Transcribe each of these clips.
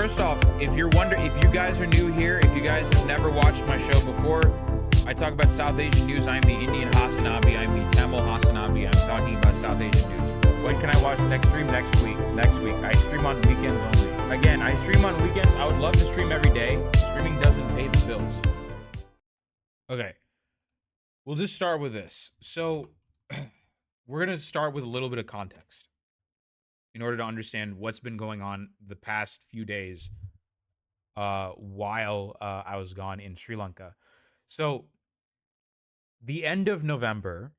first off, if you guys are new here, if you guys have never watched my show before, I talk about South Asian news. I'm the Indian Hasanabi. I'm the Tamil Hasanabi. I'm talking about South Asian news. When can I watch the next stream? Next week. I stream on weekends only. Again, I stream on weekends. I would love to stream every day. Streaming doesn't pay the bills. Okay. We'll just start with this. So, we're going to start with a little bit of context in order to understand what's been going on the past few days while I was gone in Sri Lanka. So, the end of November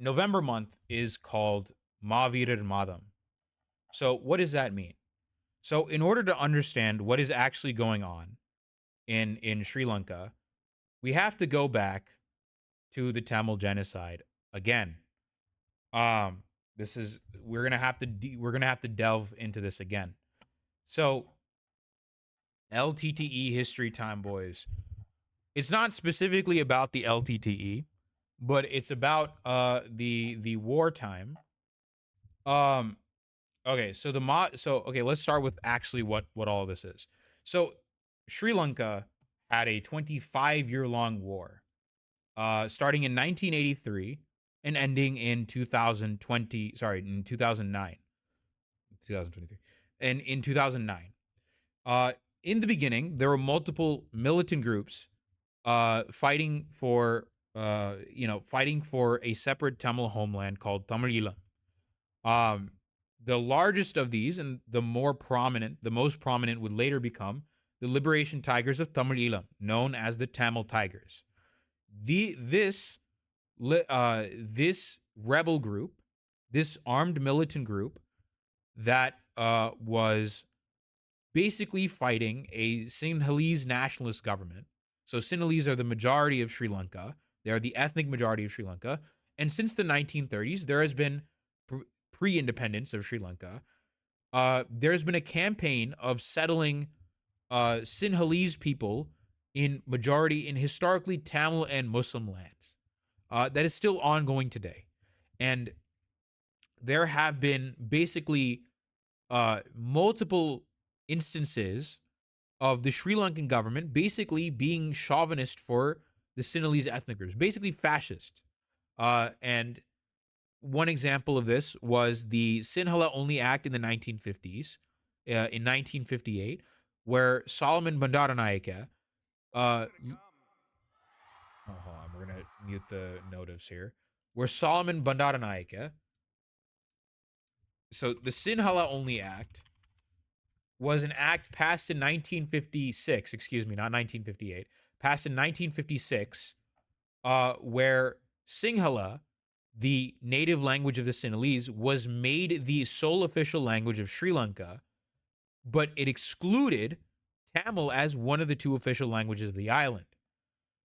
month is called Maaveerar Naal. So, what does that mean? So, in order to understand what is actually going on in Sri Lanka, we have to go back to the Tamil genocide again. We're gonna have to delve into this again. So, LTTE history time, boys. It's not specifically about the LTTE, but it's about the wartime. Okay, let's start with actually what all of this is. So, Sri Lanka had a 25-year-long war, starting in 1983 and ending in 2009. 2023. And in 2009. In the beginning, there were multiple militant groups fighting for a separate Tamil homeland called Tamil Eelam. The largest of these and the most prominent would later become the Liberation Tigers of Tamil Eelam, known as the Tamil Tigers. This rebel group, this armed militant group that was basically fighting a Sinhalese nationalist government. So Sinhalese are the majority of Sri Lanka. They are the ethnic majority of Sri Lanka. And since the 1930s, there has been pre-independence of Sri Lanka. There's been a campaign of settling Sinhalese people in historically Tamil and Muslim lands. That is still ongoing today. And there have been basically multiple instances of the Sri Lankan government basically being chauvinist for the Sinhalese ethnic groups, basically fascist. And one example of this was the Sinhala Only Act in the 1950s, in 1958, where Solomon Bandaranaike, hold on, we're going to mute the notives here, where Solomon Bandaranaike, so the Sinhala Only Act was an act passed in 1956, not 1958, passed in 1956, where Sinhala, the native language of the Sinhalese, was made the sole official language of Sri Lanka, but it excluded Tamil as one of the two official languages of the island.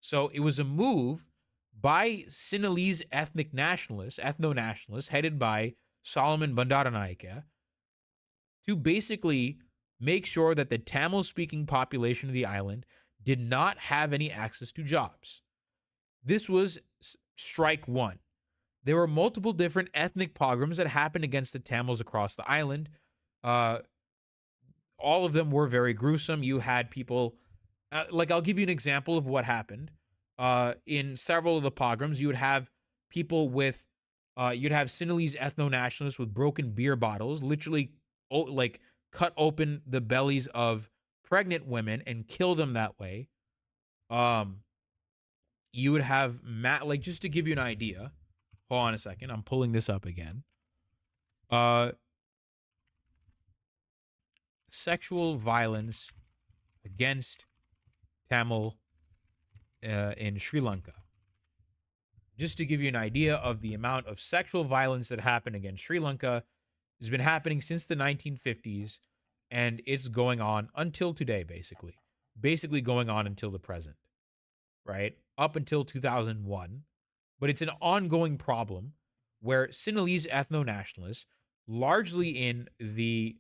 So it was a move by Sinhalese ethno-nationalists, headed by Solomon Bandaranaike, to basically make sure that the Tamil-speaking population of the island did not have any access to jobs. This was strike one. There were multiple different ethnic pogroms that happened against the Tamils across the island. All of them were very gruesome. You had people, I'll give you an example of what happened. In several of the pogroms, you would have people with, you'd have Sinhalese ethno-nationalists with broken beer bottles, literally cut open the bellies of pregnant women and kill them that way. You would have, just to give you an idea, hold on a second, I'm pulling this up again. Sexual violence against Tamil in Sri Lanka. Just to give you an idea of the amount of sexual violence that happened against Sri Lanka, has been happening since the 1950s, and it's going on until today, basically going on until the present, right? Up until 2001. But it's an ongoing problem where Sinhalese ethno-nationalists, largely in the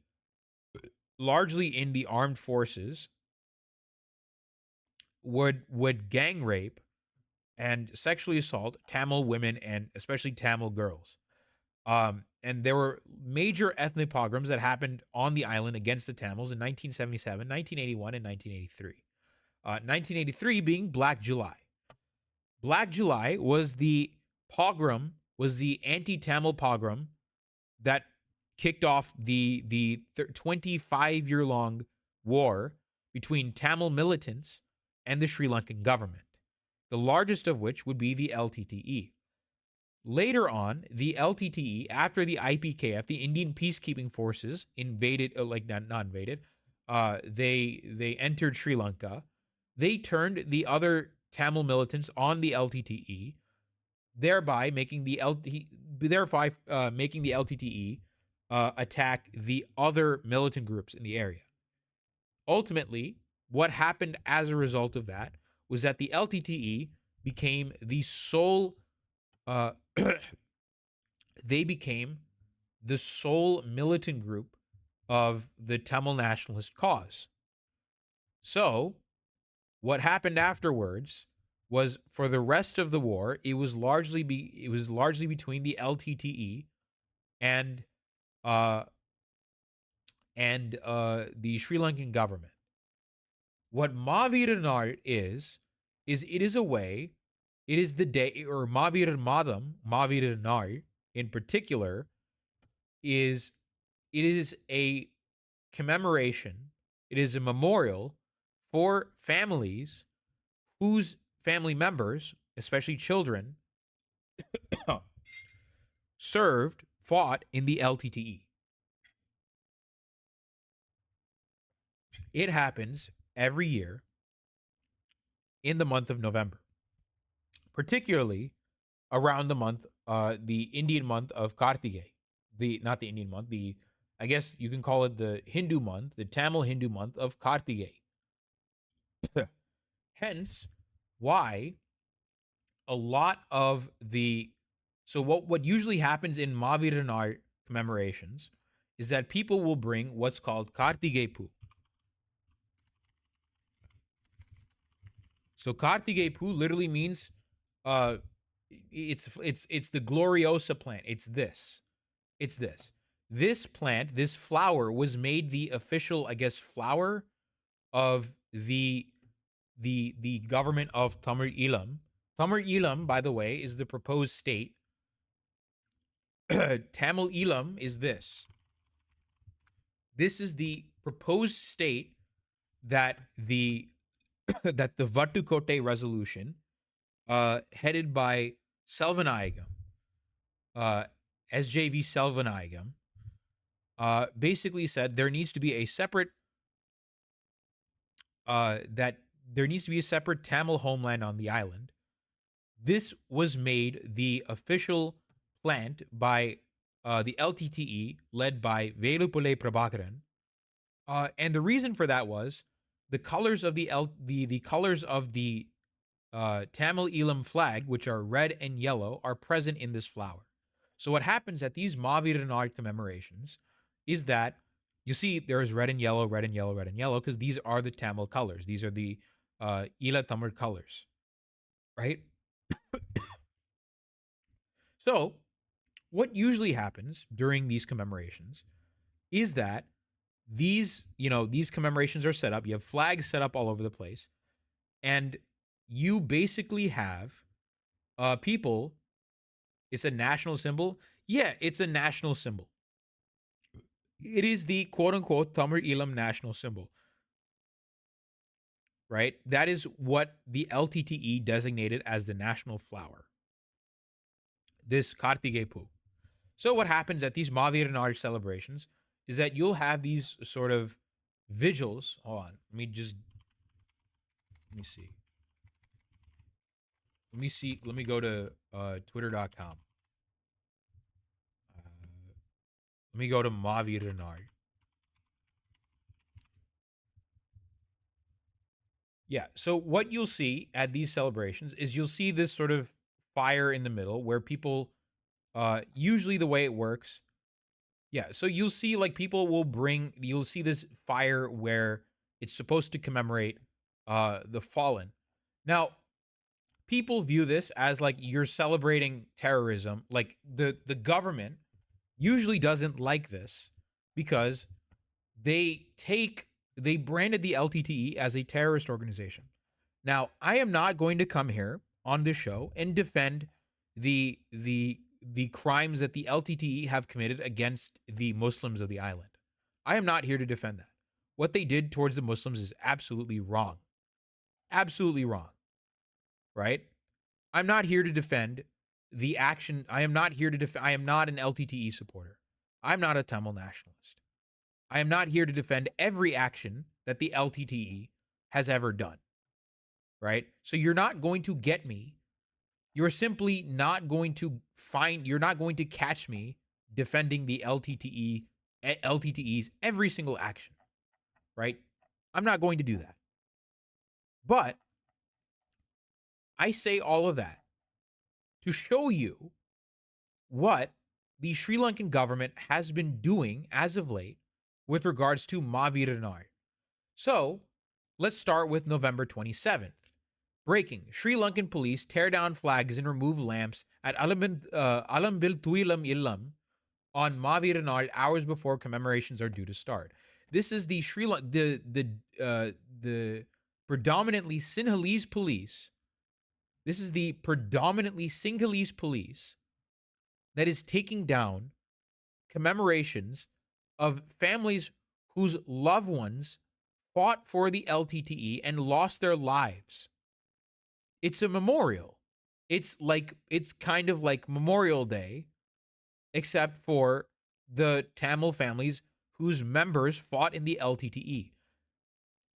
armed forces, would gang rape and sexually assault Tamil women and especially Tamil girls. and there were major ethnic pogroms that happened on the island against the Tamils in 1977, 1981, and 1983. 1983 being Black July. Black July was the pogrom, was the anti-Tamil pogrom that kicked off the 25-year long war between Tamil militants and the Sri Lankan government, the largest of which would be the LTTE. Later on, the LTTE, after the IPKF, the Indian Peacekeeping Forces, invaded, like not invaded, they entered Sri Lanka. They turned the other Tamil militants on the LTTE, thereby making the LTTE attack the other militant groups in the area. Ultimately, what happened as a result of that was that the LTTE became the sole uh, they became the sole militant group of the Tamil nationalist cause. So, what happened afterwards was, for the rest of the war, it was largely between the LTTE and uh the Sri Lankan government. What Maaveerar Naal is it is a way, it is the day, or Maaveerar Madam, Maaveerar Naal in particular, is it is a commemoration, it is a memorial for families whose family members, especially children, fought in the LTTE. It happens every year in the month of November, particularly around the Indian month of Kartige. Not the Indian month, I guess you can call it the Hindu month, the Tamil Hindu month of Kartige. Hence, why a lot of the so what usually happens in Maaveerar Naal commemorations is that people will bring what's called Kartige Poo. So Kartige Poo literally means uh it's the gloriosa plant. It's this. It's this. This plant, this flower was made the official, I guess, flower of the government of Tamil Eelam. Tamil Eelam, by the way, is the proposed state. Tamil Eelam is this. This is the proposed state that the that the Vatukote resolution, headed by Selvanayagam, SJV Selvanayagam, basically said there needs to be a separate that there needs to be a separate Tamil homeland on the island. This was made the official plant by the LTTE, led by Velupule Prabhakaran, and the reason for that was the colors of the colors of the Tamil Eelam flag, which are red and yellow, are present in this flower. So what happens at these Maaveerar Naal commemorations is that you see there is red and yellow, red and yellow, red and yellow, because these are the Tamil colors. These are the Ila Tamil colors, right? So what usually happens during these commemorations is that these commemorations are set up. You have flags set up all over the place, and you basically have people. It's a national symbol. Yeah, it's a national symbol. It is the quote unquote Tamil Eelam national symbol, right? That is what the LTTE designated as the national flower, this Kartige Poo. So what happens at these Maaveerar Naal celebrations is that you'll have these sort of vigils. Hold on, let me see. Let me go to twitter.com. Let me go to Maaveerar Naal. Yeah. So what you'll see at these celebrations is you'll see this sort of fire in the middle where people, usually the way it works. Yeah. So you'll see like you'll see this fire where it's supposed to commemorate the fallen. Now, people view this as like you're celebrating terrorism. Like the government usually doesn't like this because they they branded the LTTE as a terrorist organization. Now, I am not going to come here on this show and defend the crimes that the LTTE have committed against the Muslims of the island. I am not here to defend that. What they did towards the Muslims is absolutely wrong. Absolutely wrong, right? I'm not here to defend the action. I am not here to defend. I am not an LTTE supporter. I'm not a Tamil nationalist. I am not here to defend every action that the LTTE has ever done, right? So you're not going to get me. You're simply not going to you're not going to catch me defending the LTTE's every single action, right? I'm not going to do that. But I say all of that to show you what the Sri Lankan government has been doing as of late with regards to Maaveerar Naal. So let's start with November 27th. Breaking: Sri Lankan police tear down flags and remove lamps at Alambil Tuilam Illam on Maaveerar Naal hours before commemorations are due to start. This is the the predominantly Sinhalese police. This is the predominantly Sinhalese police that is taking down commemorations of families whose loved ones fought for the LTTE and lost their lives. It's a memorial. It's kind of like Memorial Day, except for the Tamil families whose members fought in the LTTE.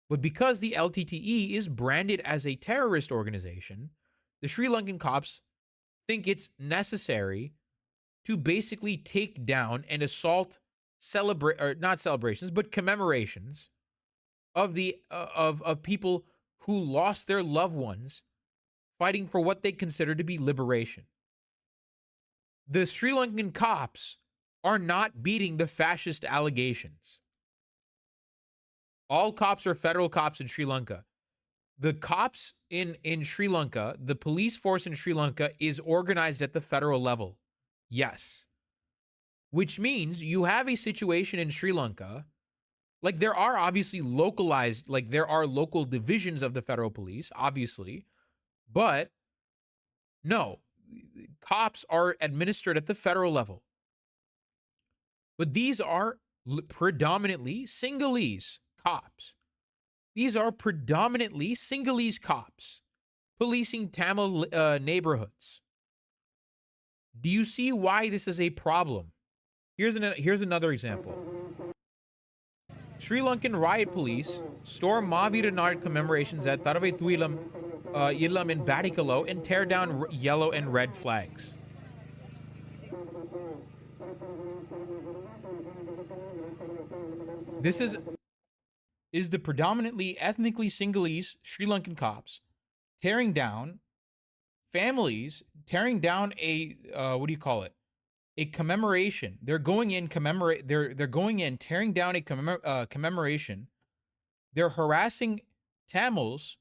But because the LTTE is branded as a terrorist organization, the Sri Lankan cops think it's necessary to basically take down and assault not celebrations, but commemorations of the of people who lost their loved ones fighting for what they consider to be liberation. The Sri Lankan cops are not beating the fascist allegations. All cops are federal cops in Sri Lanka. The cops in Sri Lanka, the police force in Sri Lanka is organized at the federal level. Yes. Which means you have a situation in Sri Lanka, like there are obviously localized, like there are local divisions of the federal police, obviously, but no, cops are administered at the federal level. But these are predominantly Sinhalese cops. These are predominantly Sinhalese cops policing Tamil neighborhoods. Do you see why this is a problem? Here's another example. Sri Lankan riot police storm Maaveerar Naal commemorations at Tharavai Tuilam Illam in Battikalo and tear down yellow and red flags. This is the predominantly ethnically Sinhalese Sri Lankan cops tearing down families, tearing down a what do you call it? A commemoration. They're going in They're going in tearing down a commemoration. They're harassing Tamils.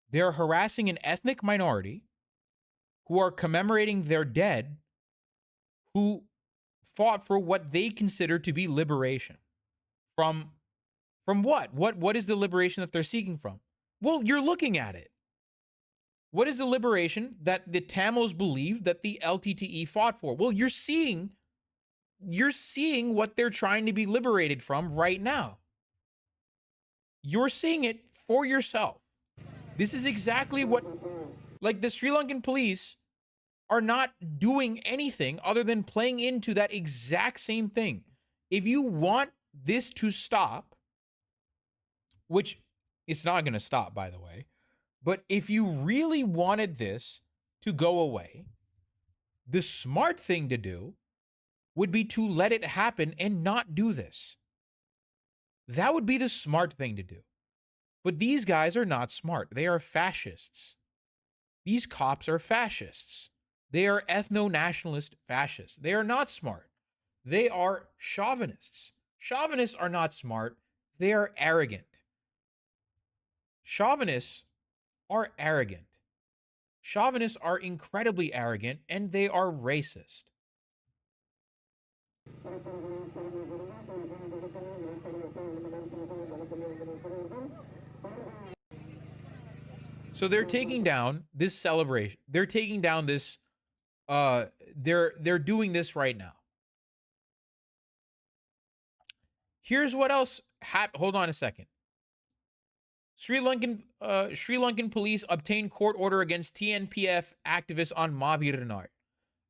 They're harassing an ethnic minority who are commemorating their dead who fought for what they consider to be liberation. From what? What is the liberation that they're seeking from? Well, you're looking at it. What is the liberation that the Tamils believe that the LTTE fought for? Well, you're seeing what they're trying to be liberated from right now. You're seeing it for yourself. This is exactly what, like, the Sri Lankan police are not doing anything other than playing into that exact same thing. If you want this to stop, which it's not going to stop, by the way, but if you really wanted this to go away, the smart thing to do would be to let it happen and not do this. That would be the smart thing to do. But these guys are not smart. They are fascists. These cops are fascists. They are ethno-nationalist fascists. They are not smart. They are chauvinists. Chauvinists are not smart. They are arrogant. Chauvinists are arrogant. Chauvinists are incredibly arrogant and they are racist. So they're taking down this celebration. They're taking down this. They're doing this right now. Here's what else. Hold on a second. Sri Lankan police obtained court order against TNPF activists on Maaveerar Naal.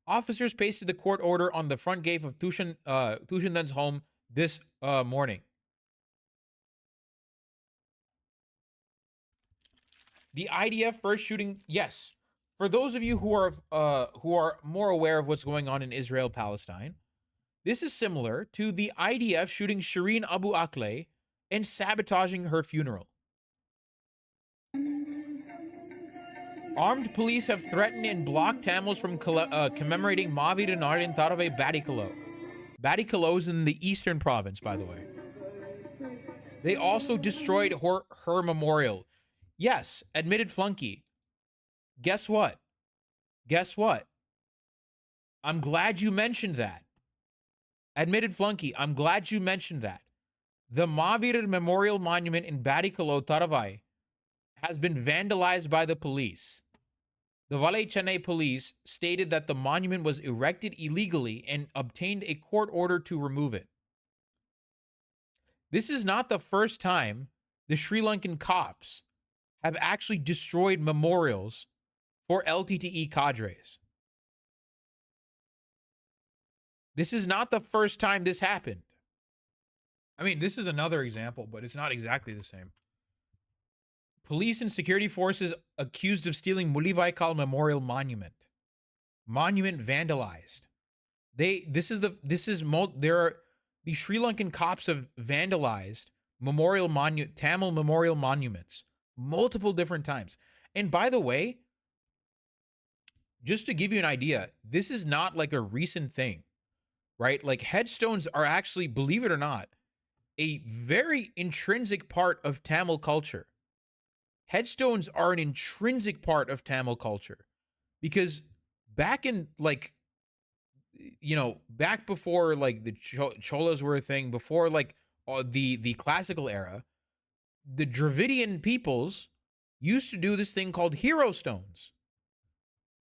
Officers pasted the court order on the front gate of Tushandan's home this morning. The IDF first shooting, yes. For those of you who are more aware of what's going on in Israel Palestine, this is similar to the IDF shooting Shireen Abu Akleh and sabotaging her funeral. Armed police have threatened and blocked Tamils from commemorating Maaveerar Naal in Taraveh Badikalo. Badikalo is in the eastern province, by the way. They also destroyed her memorial. Yes, admitted flunky. Guess what? Guess what? I'm glad you mentioned that. Admitted flunky, I'm glad you mentioned that. The Maaveerar Memorial Monument in Badikalo, Taravai, has been vandalized by the police. The Valle Chennai police stated that the monument was erected illegally and obtained a court order to remove it. This is not the first time the Sri Lankan cops have actually destroyed memorials for LTTE cadres. This is not the first time this happened. I mean, this is another example, but it's not exactly the same. Police and security forces accused of stealing Mulivaikal Memorial Monument. Monument vandalized. The Sri Lankan cops have vandalized Tamil memorial monuments multiple different times. And by the way, just to give you an idea, this is not like a recent thing, right? Like headstones are actually, believe it or not, a very intrinsic part of Tamil culture. Headstones are an intrinsic part of Tamil culture because back in back before like the Cholas were a thing, before like the classical era, the Dravidian peoples used to do this thing called hero stones.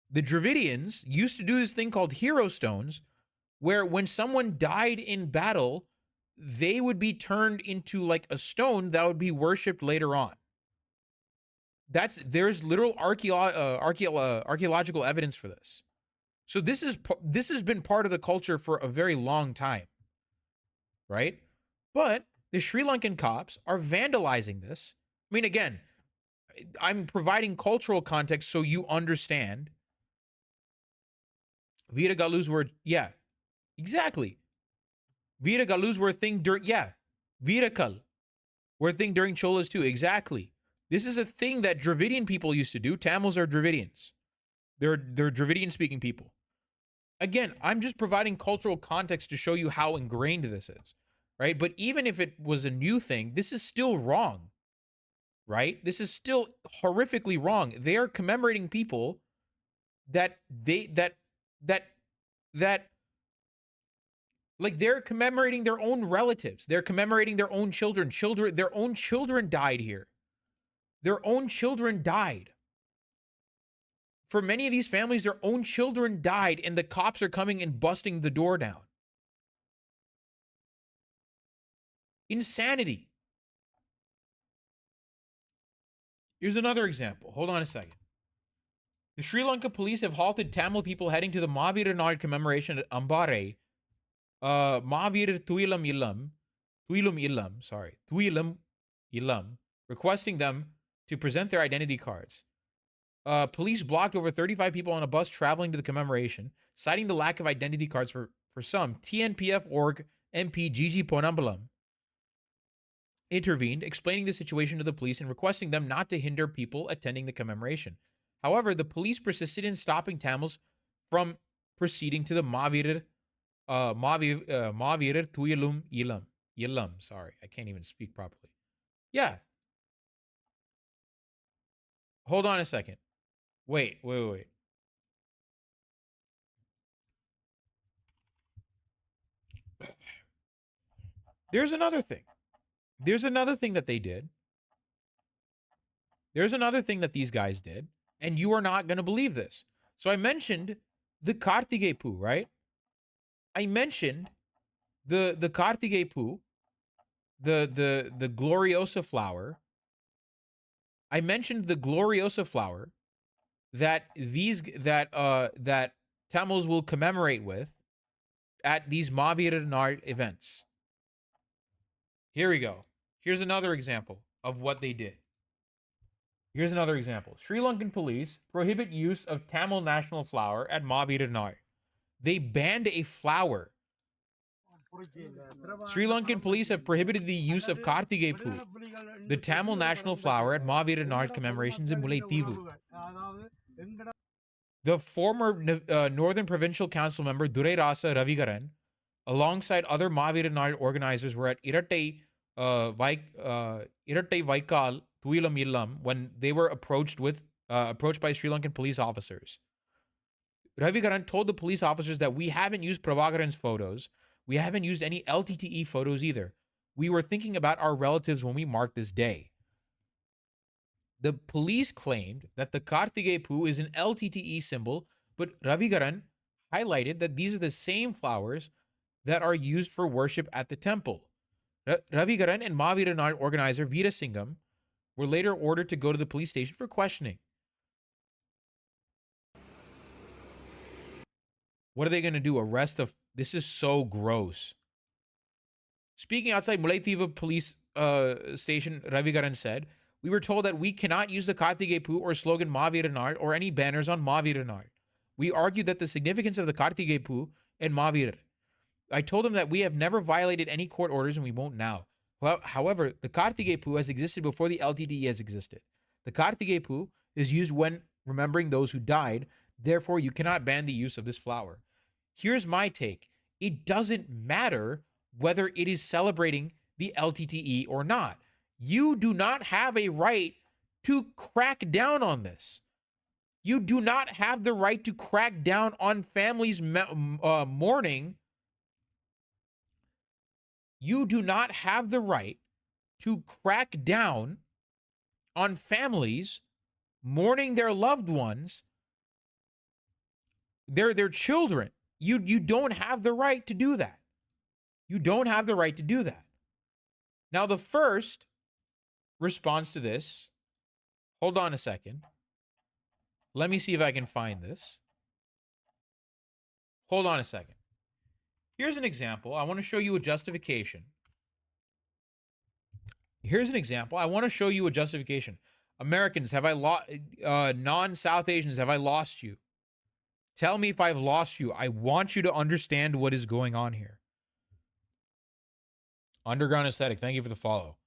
The Dravidians used to do this thing called hero stones, where when someone died in battle, they would be turned into like a stone that would be worshipped later on. There's literal archaeological evidence for this. So this has been part of the culture for a very long time, right? But the Sri Lankan cops are vandalizing this. I mean, again, I'm providing cultural context so you understand. Veera Galus were, yeah, exactly. Veera Galus were a thing during, yeah, Veerakal were a thing during Cholas too, exactly. This is a thing that Dravidian people used to do. Tamils are Dravidians. They're Dravidian speaking people. Again, I'm just providing cultural context to show you how ingrained this is, right? But even if it was a new thing, this is still wrong, right? This is still horrifically wrong. They are commemorating people that like they're commemorating their own relatives. They're commemorating their own children. Their own children died here. Their own children died. For many of these families, their own children died, and the cops are coming and busting the door down. Insanity. Here's another example. Hold on a second. The Sri Lanka police have halted Tamil people heading to the Maaveerar Naal commemoration at Ambare. Maaveerar Tuilam Illam, requesting them to present their identity cards. Police blocked over 35 people on a bus traveling to the commemoration, citing the lack of identity cards for some. TNPF org MP Gigi Ponambalam intervened, explaining the situation to the police and requesting them not to hinder people attending the commemoration. However, the police persisted in stopping Tamils from proceeding to the Maaveerar Tuyalum Illam. Sorry, I can't even speak properly. Yeah. Hold on a second. Wait. There's another thing. There's another thing that they did. There's another thing that these guys did, and you are not going to believe this. So I mentioned the Kartige Poo, right? I mentioned the Kartige Poo, the Gloriosa flower. I mentioned the Gloriosa flower that that Tamils will commemorate with at these Maaveerar Naal events. Here we go. Here's another example of what they did. Here's another example. Sri Lankan police prohibit use of Tamil national flower at Maaveerar Naal. They banned a flower. Sri Lankan police have prohibited the use of Kartige Poo, the Tamil national flower, at Maaveerar Naal commemorations in Mullaitivu. The former Northern Provincial Council member Durai Rasa Ravigaran, alongside other Maaveerar Naal organizers, were at Irattai Vaikal Tuilam Illam when they were approached by Sri Lankan police officers. Ravigaran told the police officers that we haven't used Prabhakaran's photos. We haven't used any LTTE photos either. We were thinking about our relatives when we marked this day. The police claimed that the Kartige Poo is an LTTE symbol, but Ravigaran highlighted that these are the same flowers that are used for worship at the temple. Ravigaran and Maaveerar Naal organizer Veera Singham were later ordered to go to the police station for questioning. What are they going to do? Arrest the... This is so gross. Speaking outside Mullaitivu police station, Ravigaran said, we were told that we cannot use the Kartige Poo or slogan Maaveerar Naal or any banners on Maaveerar Naal. We argued that the significance of the Kartige Poo and Maaveerar. I told him that we have never violated any court orders and we won't now. However, the Kartige Poo has existed before the LTTE has existed. The Kartige Poo is used when remembering those who died. Therefore, you cannot ban the use of this flower. Here's my take. It doesn't matter whether it is celebrating the LTTE or not. You do not have a right to crack down on this. You do not have the right to crack down on families' mourning. You do not have the right to crack down on families mourning their loved ones, their children. You don't have the right to do that. You don't have the right to do that. Now, the first response to this, hold on a second. Let me see if I can find this. Hold on a second. Here's an example. I want to show you a justification. Here's an example. I want to show you a justification. Americans, have I lost? Non-South Asians, have I lost you? Tell me if I've lost you. I want you to understand what is going on here. Underground Aesthetic, thank you for the follow.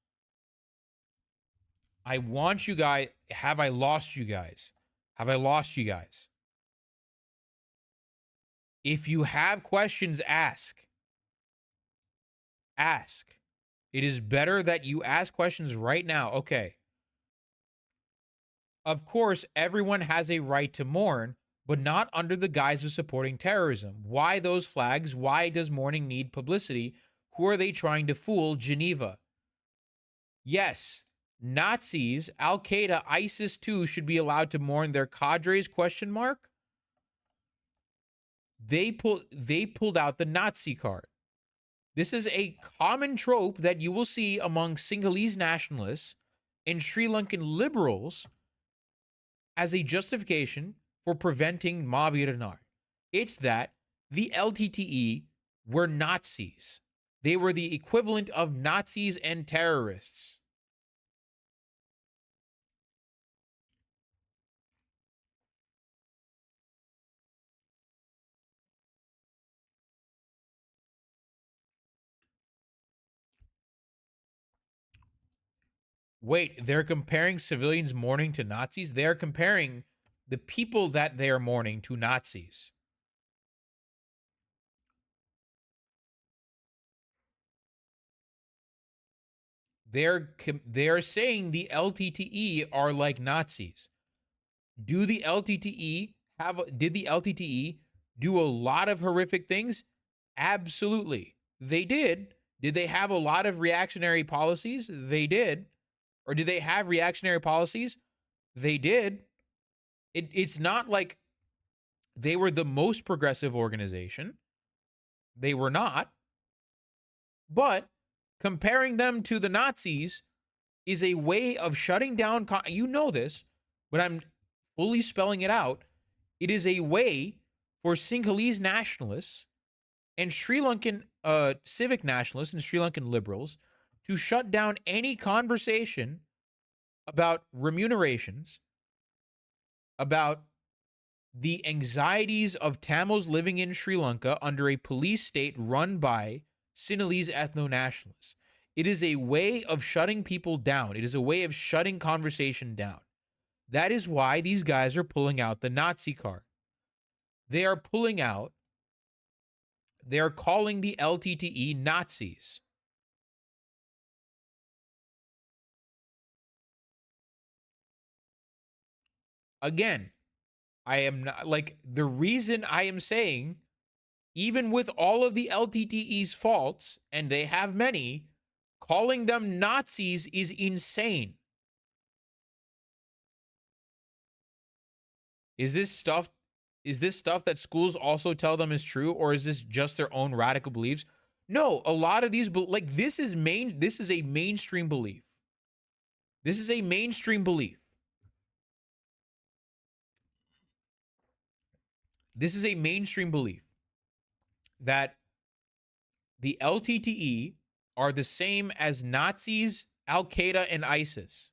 I want you guys. Have I lost you guys? Have I lost you guys? If you have questions, ask. Ask. It is better that you ask questions right now. Okay. Of course, everyone has a right to mourn, but not under the guise of supporting terrorism. Why those flags? Why does mourning need publicity? Who are they trying to fool? Geneva. Yes, Nazis, Al-Qaeda, ISIS too should be allowed to mourn their cadres, question mark? They pulled out the Nazi card. This is a common trope that you will see among Sinhalese nationalists and Sri Lankan liberals as a justification for preventing Maaveerar Naal. It's that the LTTE were Nazis. They were the equivalent of Nazis and terrorists. Wait, they're comparing civilians mourning to Nazis? They're comparing the people that they are mourning to Nazis. They're saying the LTTE are like Nazis. Did the LTTE do a lot of horrific things? Absolutely. They did. Did they have a lot of reactionary policies? They did. Or did they have reactionary policies? They did. It's not like they were the most progressive organization. They were not. But comparing them to the Nazis is a way of shutting down. You know this, but I'm fully spelling it out. It is a way for Sinhalese nationalists and Sri Lankan civic nationalists and Sri Lankan liberals to shut down any conversation about remunerations, about the anxieties of Tamils living in Sri Lanka under a police state run by Sinhalese ethno-nationalists. It is a way of shutting people down. It is a way of shutting conversation down. That is why these guys are pulling out the Nazi card. They are pulling out, they are calling the LTTE Nazis. Again, I am not, like, the reason I am saying, even with all of the LTTE's faults, and they have many, calling them Nazis is insane. Is this stuff that schools also tell them is true, or is this just their own radical beliefs? No, a lot of these, like, this is a mainstream belief. This is a mainstream belief. This is a mainstream belief that the LTTE are the same as Nazis, Al Qaeda, and ISIS.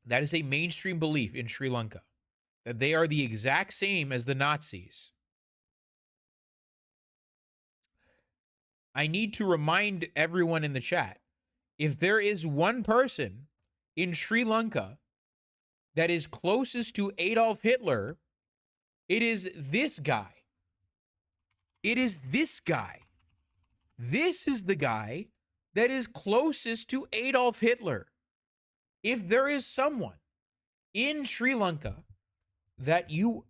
That is a mainstream belief in Sri Lanka, that they are the exact same as the Nazis. I need to remind everyone in the chat, if there is one person in Sri Lanka that is closest to Adolf Hitler, it is this guy. It is this guy. This is the guy that is closest to Adolf Hitler. If there is someone in Sri Lanka that you,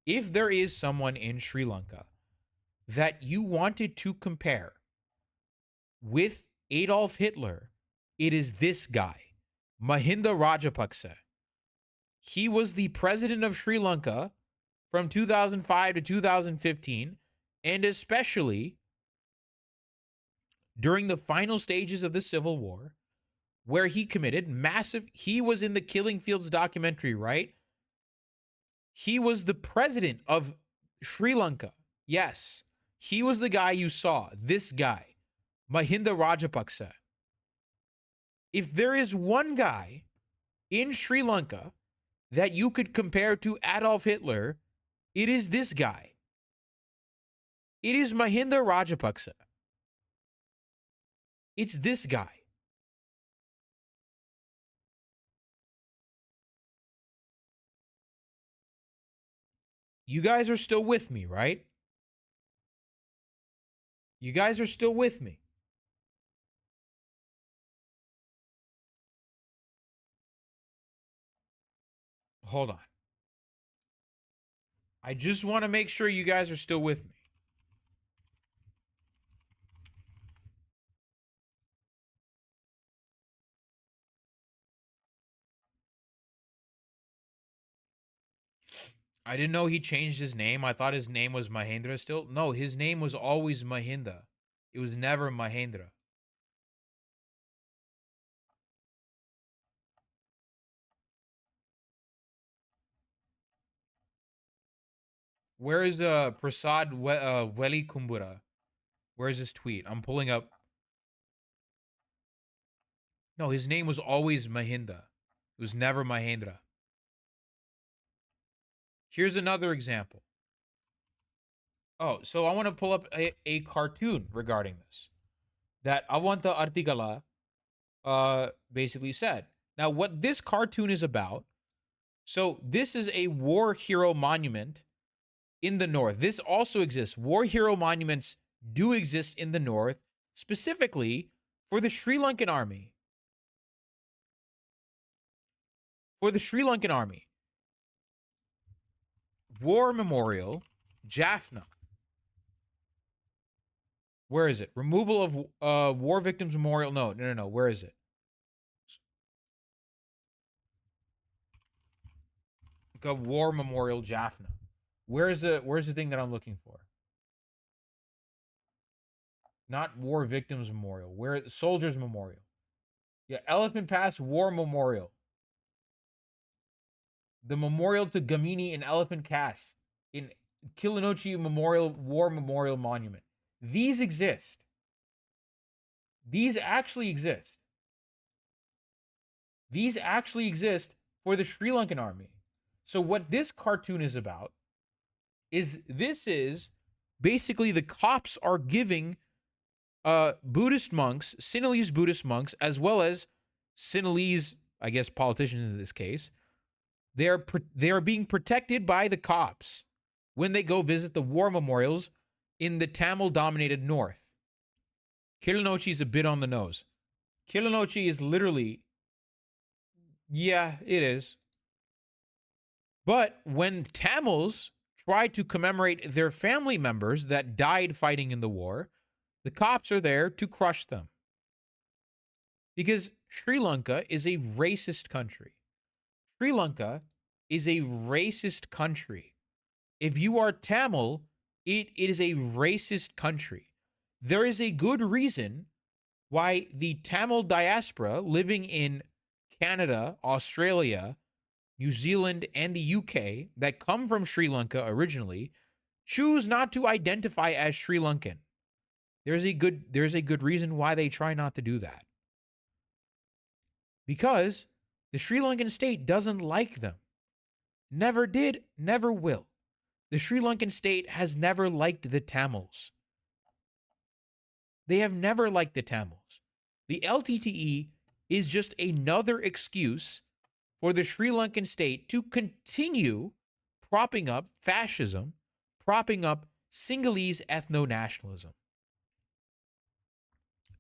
if there is someone in Sri Lanka that you wanted to compare with Adolf Hitler, it is this guy, Mahinda Rajapaksa. He was the president of Sri Lanka from 2005 to 2015, and especially during the final stages of the Civil War, where he committed he was in the Killing Fields documentary, right? He was the president of Sri Lanka. Yes, he was the guy you saw, this guy, Mahinda Rajapaksa. If there is one guy in Sri Lanka that you could compare to Adolf Hitler, it is this guy. It is Mahinda Rajapaksa. It's this guy. You guys are still with me, right? You guys are still with me. Hold on. I just want to make sure you guys are still with me. I didn't know he changed his name. I thought his name was Mahendra still. No, his name was always Mahinda. It was never Mahendra. Where is Prasad Weli Kumbura? Where is this tweet? I'm pulling up. No, his name was always Mahinda. It was never Mahendra. Here's another example. Oh, so I want to pull up a cartoon regarding this that Avanta Artigala basically said. Now, what this cartoon is about, so this is a war hero monument in the north. This also exists. War hero monuments do exist in the north, specifically for the Sri Lankan army. For the Sri Lankan army. War Memorial, Jaffna. Where is it? Removal of war victims memorial. No. Where is it? A war memorial, Jaffna. Where's the thing that I'm looking for? Not war victims memorial. Where soldiers memorial? Yeah, Elephant Pass War Memorial. The memorial to Gamini in Elephant Pass in Kilinochi Memorial War Memorial Monument. These exist. These actually exist. These actually exist for the Sri Lankan army. So what this cartoon is about is this is basically the cops are giving Buddhist monks, Sinhalese Buddhist monks, as well as Sinhalese, I guess, politicians in this case, they are being protected by the cops when they go visit the war memorials in the Tamil-dominated north. Kilinochi is a bit on the nose. Kilinochi is literally, yeah, it is. But when Tamils try to commemorate their family members that died fighting in the war, the cops are there to crush them. Because Sri Lanka is a racist country. Sri Lanka is a racist country. If you are Tamil, it is a racist country. There is a good reason why the Tamil diaspora living in Canada, Australia, New Zealand, and the UK that come from Sri Lanka originally choose not to identify as Sri Lankan. There's a good reason why they try not to do that. Because the Sri Lankan state doesn't like them. Never did, never will. The Sri Lankan state has never liked the Tamils. They have never liked the Tamils. The LTTE is just another excuse for the Sri Lankan state to continue propping up fascism, propping up Sinhalese ethno-nationalism.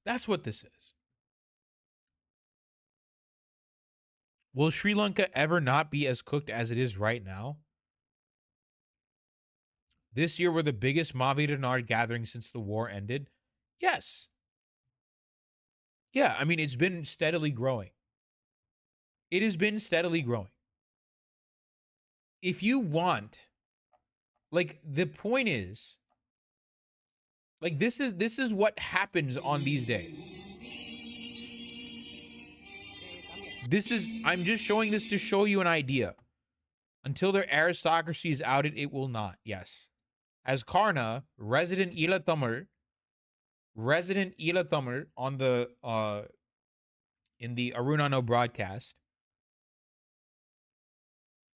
That's what this is. Will Sri Lanka ever not be as cooked as it is right now? This year were the biggest Maaveerar Naal gathering since the war ended? Yes. Yeah, I mean, it's been steadily growing. It has been steadily growing. If you want, like, the point is, like, this is what happens on these days. I'm just showing this to show you an idea. Until their aristocracy is outed, it will not. Yes. As Karna, resident Ilatamar on the in the Arun broadcast,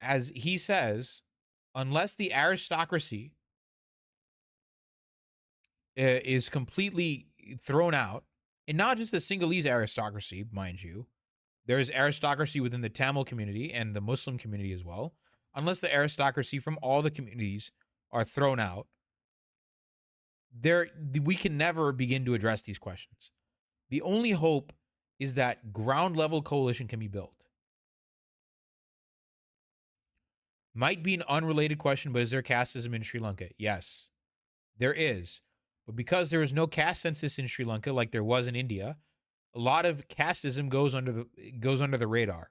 as he says, unless the aristocracy is completely thrown out, and not just the Sinhalese aristocracy, mind you, there is aristocracy within the Tamil community and the Muslim community as well. Unless the aristocracy from all the communities are thrown out, we can never begin to address these questions. The only hope is that ground level coalition can be built. Might be an unrelated question, but is there casteism in Sri Lanka? Yes, there is. But because there is no caste census in Sri Lanka like there was in India, a lot of casteism goes under the radar.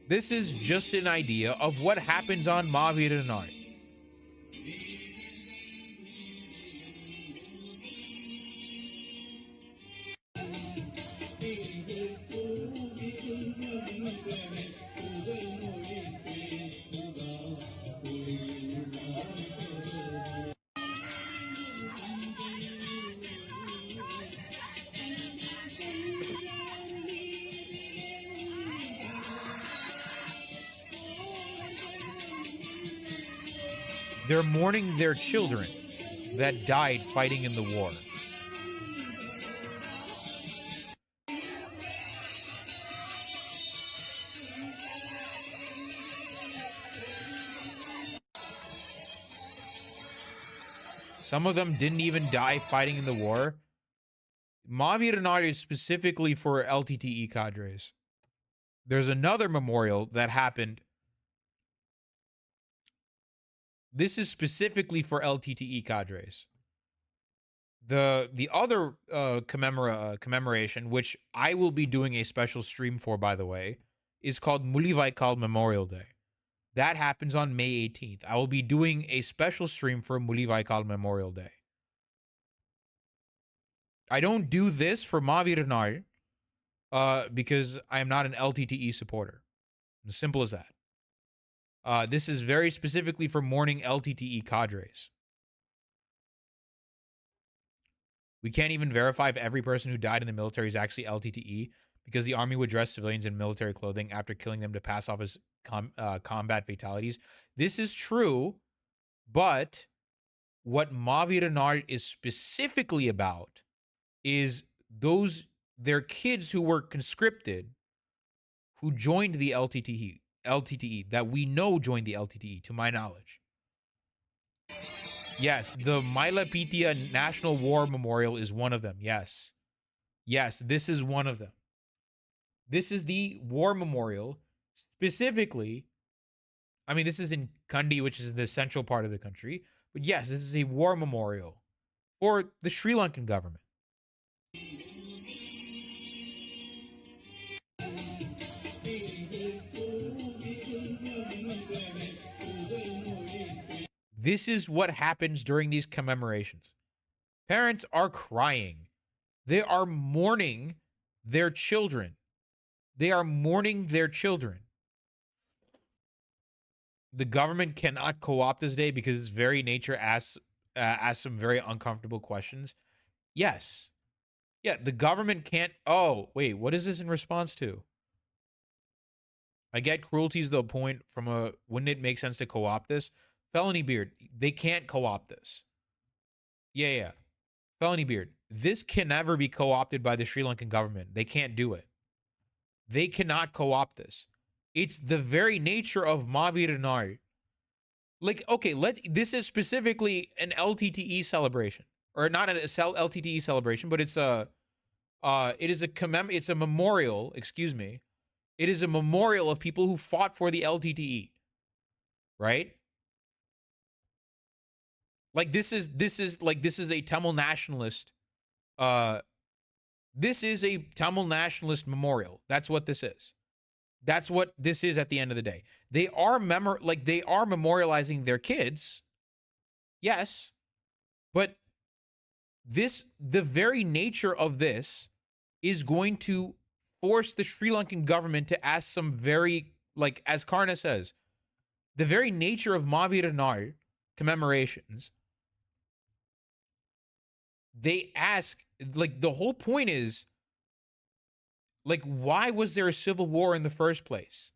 This is just an idea of what happens on Maaveerar Naal. They're mourning their children that died fighting in the war. Some of them didn't even die fighting in the war. Maaveerar Naal is specifically for LTTE cadres. There's another memorial that happened. This is specifically for LTTE cadres. The other commemoration, which I will be doing a special stream for, by the way, is called Mulivaikal Memorial Day. That happens on May 18th. I will be doing a special stream for Mulivaikal Memorial Day. I don't do this for Maaveerar Naal because I am not an LTTE supporter. As simple as that. This is very specifically for mourning LTTE cadres. We can't even verify if every person who died in the military is actually LTTE because the army would dress civilians in military clothing after killing them to pass off as combat fatalities. This is true, but what Maaveerar Naal is specifically about is their kids who were conscripted, who joined the LTTE that we know joined the LTTE, to my knowledge. Yes, the Mailapitiya National War Memorial is one of them. Yes. Yes, this is one of them. This is the war memorial specifically. I mean, this is in Kandy, which is the central part of the country. But yes, this is a war memorial for the Sri Lankan government. This is what happens during these commemorations. Parents are crying. They are mourning their children. They are mourning their children. The government cannot co-opt this day because its very nature asks some very uncomfortable questions. Yes. Yeah, the government can't. Oh, wait, what is this in response to? I get cruelty is the point from a. Wouldn't it make sense to co-opt this? Felony Beard, they can't co-opt this. Yeah. Felony Beard, this can never be co-opted by the Sri Lankan government. They can't do it. They cannot co-opt this. It's the very nature of Maaveerar Naal. Like, okay, this is specifically an LTTE celebration. Or not an LTTE celebration, but it's a memorial, excuse me. It is a memorial of people who fought for the LTTE. Right? Like this is a Tamil nationalist this is a Tamil nationalist memorial. That's what this is. That's what this is at the end of the day. They are memorializing their kids. Yes. But the very nature of this is going to force the Sri Lankan government to ask some very, like, as Karna says, the very nature of Maaveerar Naal commemorations, they ask, like, the whole point is, like, why was there a civil war in the first place?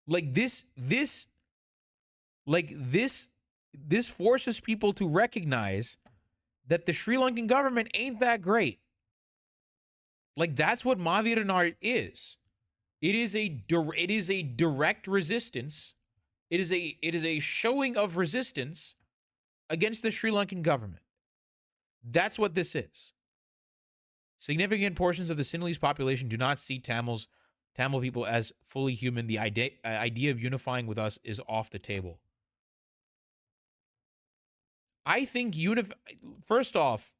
Like this forces people to recognize that the Sri Lankan government ain't that great. Like, that's what Maaveerar Naal is. It is a direct resistance. It is a showing of resistance against the Sri Lankan government. That's what this is. Significant portions of the Sinhalese population do not see Tamil people as fully human. The idea of unifying with us is off the table. I think first off,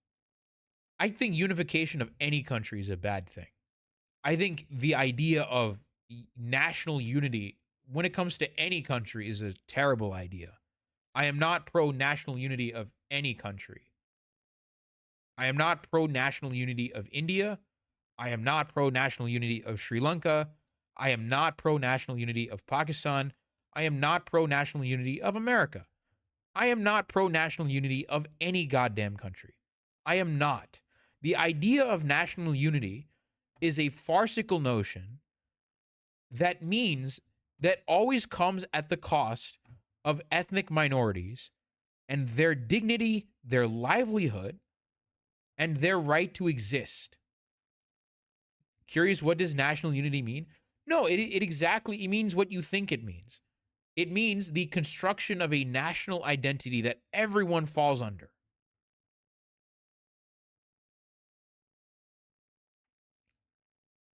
I think unification of any country is a bad thing. I think the idea of national unity when it comes to any country is a terrible idea. I am not pro national unity of any country. I am not pro national unity of India. I am not pro national unity of Sri Lanka. I am not pro national unity of Pakistan. I am not pro national unity of America. I am not pro national unity of any goddamn country. I am not. The idea of national unity is a farcical notion that means that always comes at the cost of ethnic minorities and their dignity, their livelihood, and their right to exist. Curious, what does national unity mean? No, it means what you think it means. It means the construction of a national identity that everyone falls under.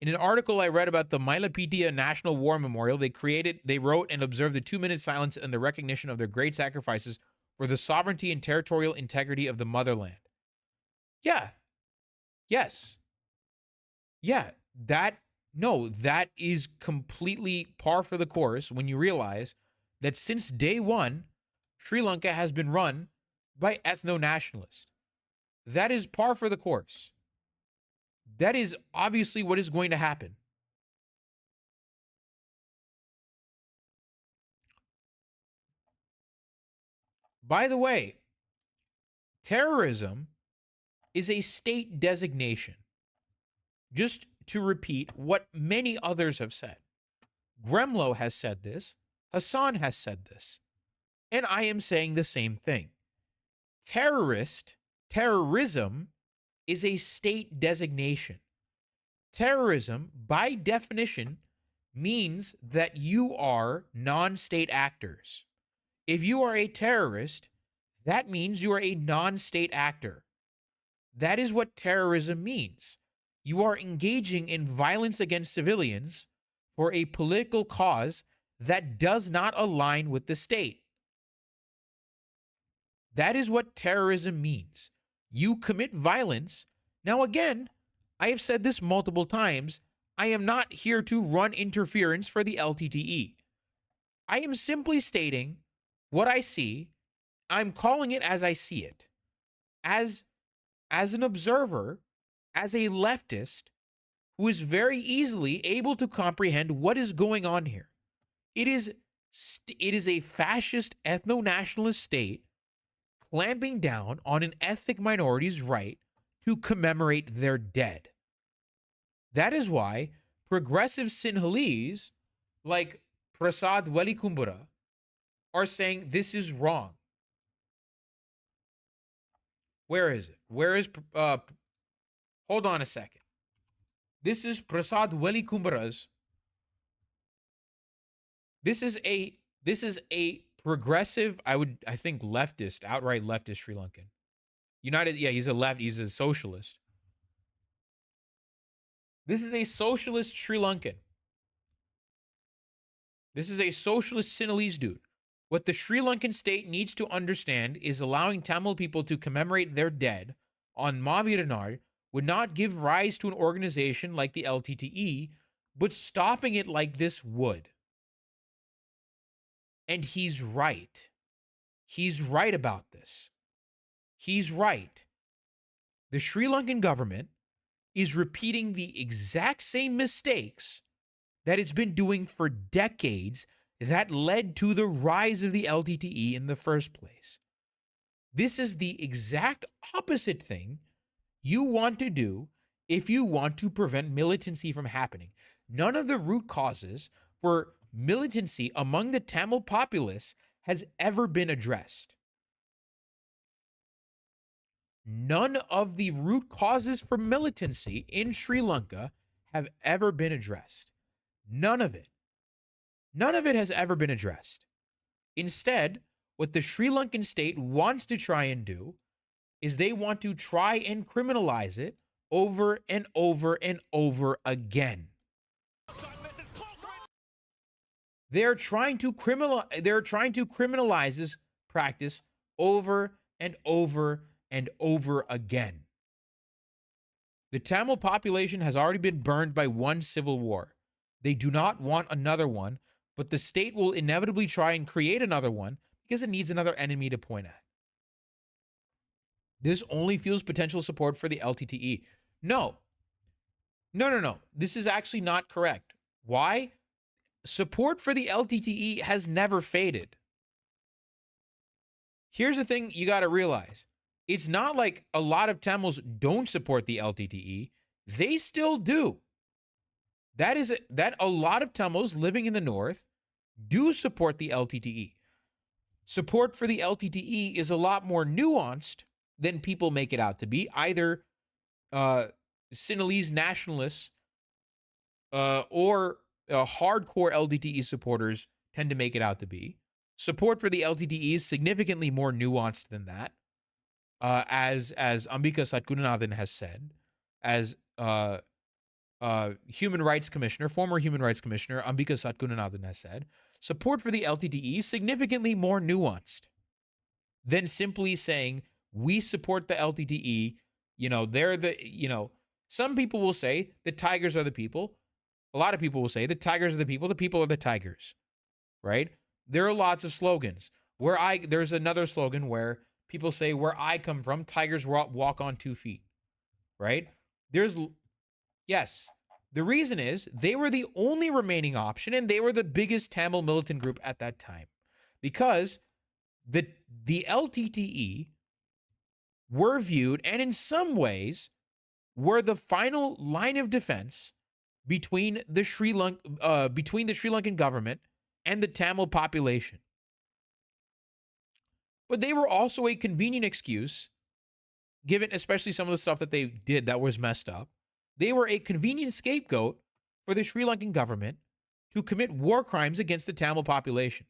In an article I read about the Mailapedia National War Memorial, they wrote and observed the 2-minute silence and the recognition of their great sacrifices for the sovereignty and territorial integrity of the motherland. Yeah. Yes. Yeah. That is completely par for the course when you realize that since day one, Sri Lanka has been run by ethno-nationalists. That is par for the course. That is obviously what is going to happen. By the way, terrorism is a state designation. Just to repeat what many others have said. Gremlo has said this. Hassan has said this. And I am saying the same thing. Terrorism is a state designation. Terrorism, by definition, means that you are non-state actors. If you are a terrorist, that means you are a non-state actor. That is what terrorism means. You are engaging in violence against civilians for a political cause that does not align with the state. That is what terrorism means. You commit violence. Now, again, I have said this multiple times. I am not here to run interference for the LTTE. I am simply stating what I see. I'm calling it as I see it. As an observer, as a leftist who is very easily able to comprehend what is going on here. It is a fascist ethno-nationalist state clamping down on an ethnic minority's right to commemorate their dead. That is why progressive Sinhalese like Prasad Welikumbura are saying this is wrong. Where is it? Hold on a second. This is Prasad Welikumbura's. This is a progressive, I think leftist, outright leftist Sri Lankan. He's a socialist. This is a socialist Sri Lankan. This is a socialist Sinhalese dude. What the Sri Lankan state needs to understand is allowing Tamil people to commemorate their dead on Maaveerar Naal would not give rise to an organization like the LTTE, but stopping it like this would. And he's right. He's right about this. He's right. The Sri Lankan government is repeating the exact same mistakes that it's been doing for decades that led to the rise of the LTTE in the first place. This is the exact opposite thing you want to do if you want to prevent militancy from happening. None of the root causes for militancy among the Tamil populace has ever been addressed. None of the root causes for militancy in Sri Lanka have ever been addressed. None of it. None of it has ever been addressed. Instead, what the Sri Lankan state wants to try and do is they want to try and criminalize it over and over and over again. They're trying to criminalize this practice over and over and over again. The Tamil population has already been burned by one civil war. They do not want another one, but the state will inevitably try and create another one because it needs another enemy to point at. This only fuels potential support for the LTTE. No. This is actually not correct. Why? Support for the LTTE has never faded. Here's the thing you got to realize. It's not like a lot of Tamils don't support the LTTE. They still do. That a lot of Tamils living in the north do support the LTTE. Support for the LTTE is a lot more nuanced than people make it out to be. Either Sinhalese nationalists or hardcore LTTE supporters tend to make it out to be. Support for the LTTE is significantly more nuanced than that. As Ambika Satgunanathan has said, as Human Rights Commissioner, former Human Rights Commissioner Ambika Satkunanathan has said, support for the LTTE is significantly more nuanced than simply saying we support the LTTE. They're some people will say the tigers are the people. A lot of people will say the tigers are the people are the tigers, right? There are lots of slogans. There's another slogan where people say where I come from, tigers walk on 2 feet, right? There's Yes. The reason is they were the only remaining option and they were the biggest Tamil militant group at that time. Because the LTTE were viewed and in some ways were the final line of defense between the Sri Lankan government and the Tamil population. But they were also a convenient excuse, given especially some of the stuff that they did that was messed up. They were a convenient scapegoat for the Sri Lankan government to commit war crimes against the Tamil population.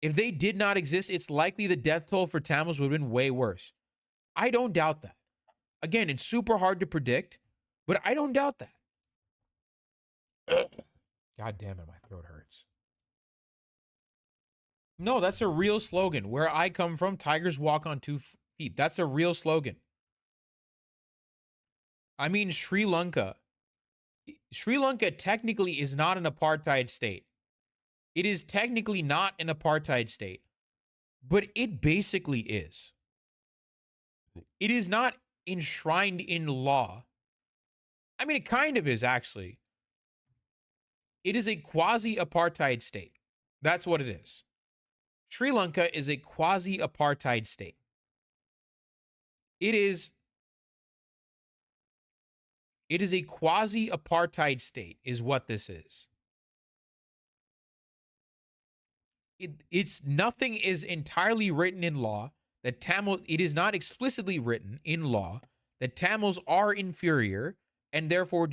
If they did not exist, it's likely the death toll for Tamils would have been way worse. I don't doubt that. Again, it's super hard to predict, but I don't doubt that. God damn it, my throat hurts. No, that's a real slogan. Where I come from, tigers walk on 2 feet. That's a real slogan. I mean, Sri Lanka technically is not an apartheid state. It is technically not an apartheid state, but it basically is. It is not enshrined in law. I mean, it kind of is, actually. It is a quasi-apartheid state. That's what it is. Sri Lanka is a quasi-apartheid state. It is a quasi-apartheid state, is what this is. It's nothing is entirely written in law that it is not explicitly written in law that Tamils are inferior and therefore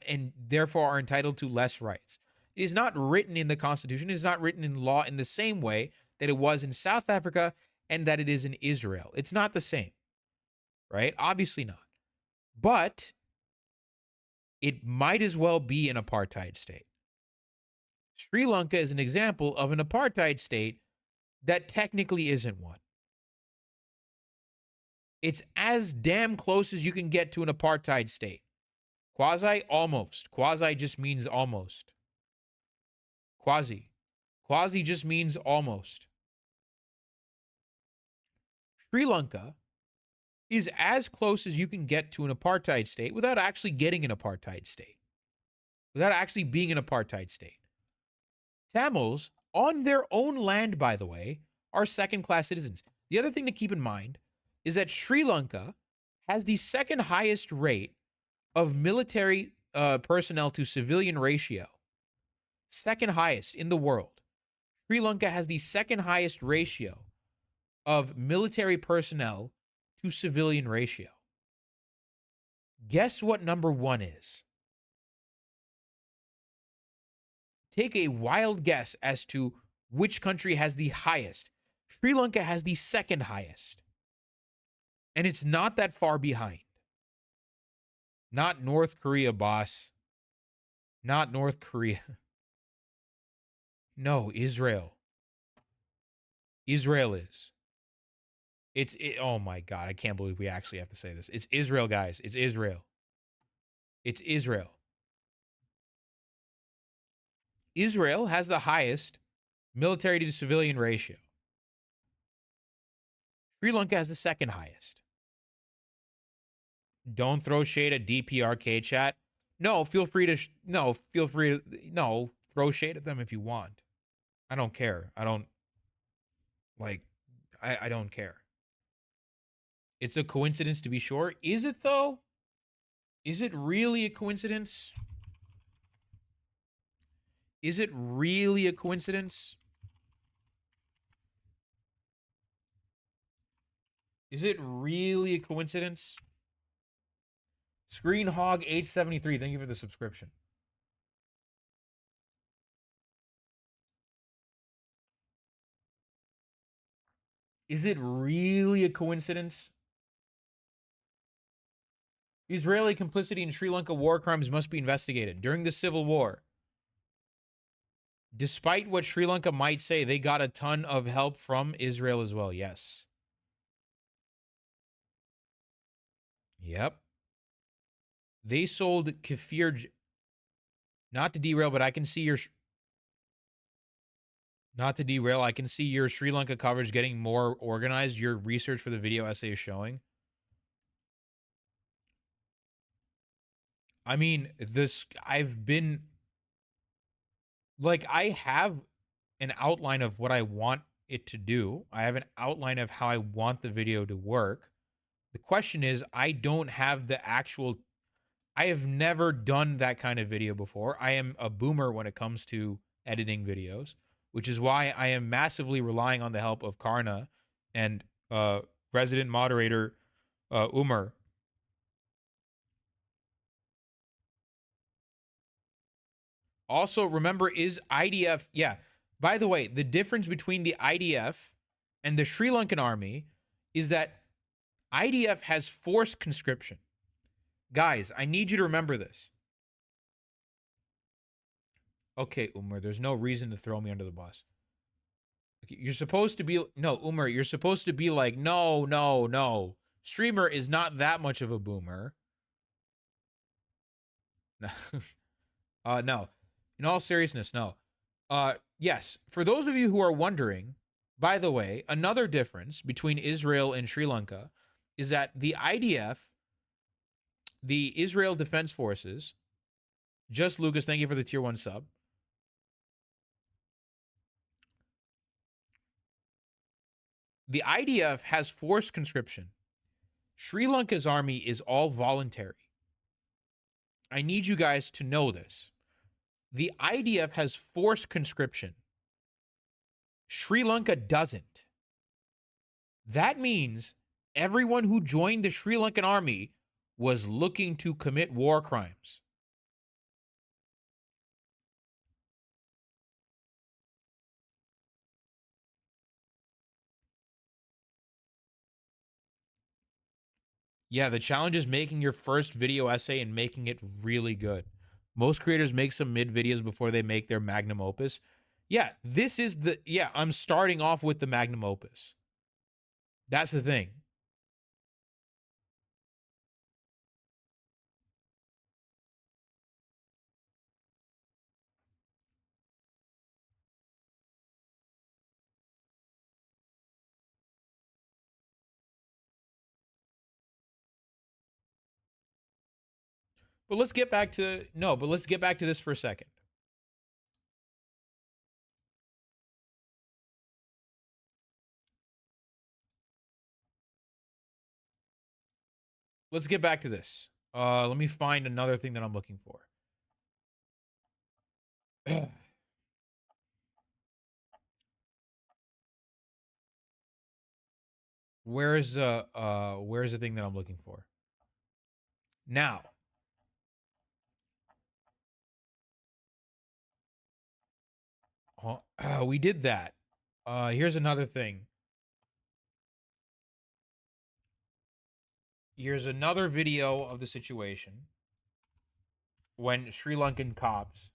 and therefore are entitled to less rights. It is not written in the Constitution. It is not written in law in the same way that it was in South Africa and that it is in Israel. It's not the same, right? Obviously not. But it might as well be an apartheid state. Sri Lanka is an example of an apartheid state that technically isn't one. It's as damn close as you can get to an apartheid state. Quasi, almost. Quasi just means almost. Quasi. Quasi just means almost. Sri Lanka is as close as you can get to an apartheid state without actually getting an apartheid state. Without actually being an apartheid state. Tamils, on their own land, by the way, are second-class citizens. The other thing to keep in mind is that Sri Lanka has the second highest rate of military personnel to civilian ratio. Second highest in the world. Sri Lanka has the second highest ratio of military personnel to civilian ratio. Guess what number one is? Take a wild guess as to which country has the highest. Sri Lanka has the second highest. And it's not that far behind. Not North Korea, boss. Not North Korea. No, Israel. Israel is. Oh my God, I can't believe we actually have to say this. It's Israel, guys. It's Israel. It's Israel. Israel has the highest military to civilian ratio. Sri Lanka has the second highest. Don't throw shade at DPRK chat. No, feel free to throw shade at them if you want. I don't care. I don't care. It's a coincidence to be sure. Is it though? Is it really a coincidence? Is it really a coincidence? Is it really a coincidence? Screen Hog 873, thank you for the subscription. Is it really a coincidence? Israeli complicity in Sri Lanka war crimes must be investigated. During the civil war, despite what Sri Lanka might say, they got a ton of help from Israel as well. Yes. Yep. They sold kefir. Not to derail, but I can see your. Not to derail, I can see your Sri Lanka coverage getting more organized. Your research for the video essay is showing. I mean, this. I've been. Like, I have an outline of what I want it to do, I have an outline of how I want the video to work. The question is, I don't have the actual. I have never done that kind of video before. I am a boomer when it comes to editing videos, which is why I am massively relying on the help of Karna and resident moderator Umar. Also, remember, is IDF, yeah. By the way, the difference between the IDF and the Sri Lankan army is that IDF has forced conscription. Guys, I need you to remember this. Okay, Umar, there's no reason to throw me under the bus. You're supposed to be, no, Umar, you're supposed to be like, no, no, no. Streamer is not that much of a boomer. No. No. In all seriousness, no. Yes, for those of you who are wondering, by the way, another difference between Israel and Sri Lanka is that the IDF, the Israel Defense Forces, just Lucas, thank you for the tier 1 sub. The IDF has forced conscription. Sri Lanka's army is all voluntary. I need you guys to know this. The IDF has forced conscription. Sri Lanka doesn't. That means everyone who joined the Sri Lankan army was looking to commit war crimes. Yeah, the challenge is making your first video essay and making it really good. Most creators make some mid videos before they make their magnum opus. Yeah, this is the, yeah, I'm starting off with the magnum opus. That's the thing. But let's get back to, no, but let's get back to this for a second. Let's get back to this. Let me find another thing that I'm looking for. Where's the thing that I'm looking for? Now, we did that. Here's another thing. Here's another video of the situation when Sri Lankan cops.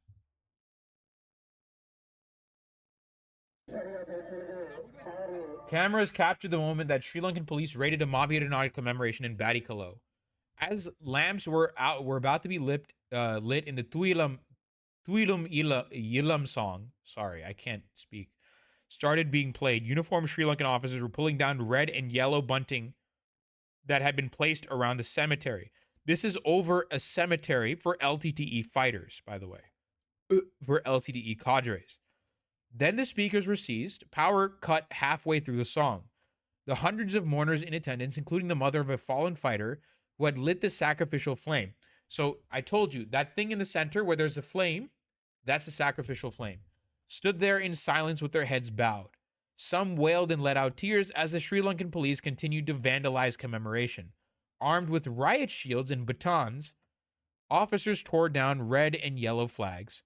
Cameras captured the moment that Sri Lankan police raided a Maaveerar Naal commemoration in Batticaloa. As lamps were about to be lit in the Tuilam Yilam song. Sorry, I can't speak. Started being played. Uniformed Sri Lankan officers were pulling down red and yellow bunting that had been placed around the cemetery. This is over a cemetery for LTTE fighters, by the way, for LTTE cadres. Then the speakers were seized, power cut halfway through the song. The hundreds of mourners in attendance, including the mother of a fallen fighter who had lit the sacrificial flame. So I told you, that thing in the center where there's a flame, that's the sacrificial flame, stood there in silence with their heads bowed. Some wailed and let out tears as the Sri Lankan police continued to vandalize commemoration. Armed with riot shields and batons, officers tore down red and yellow flags.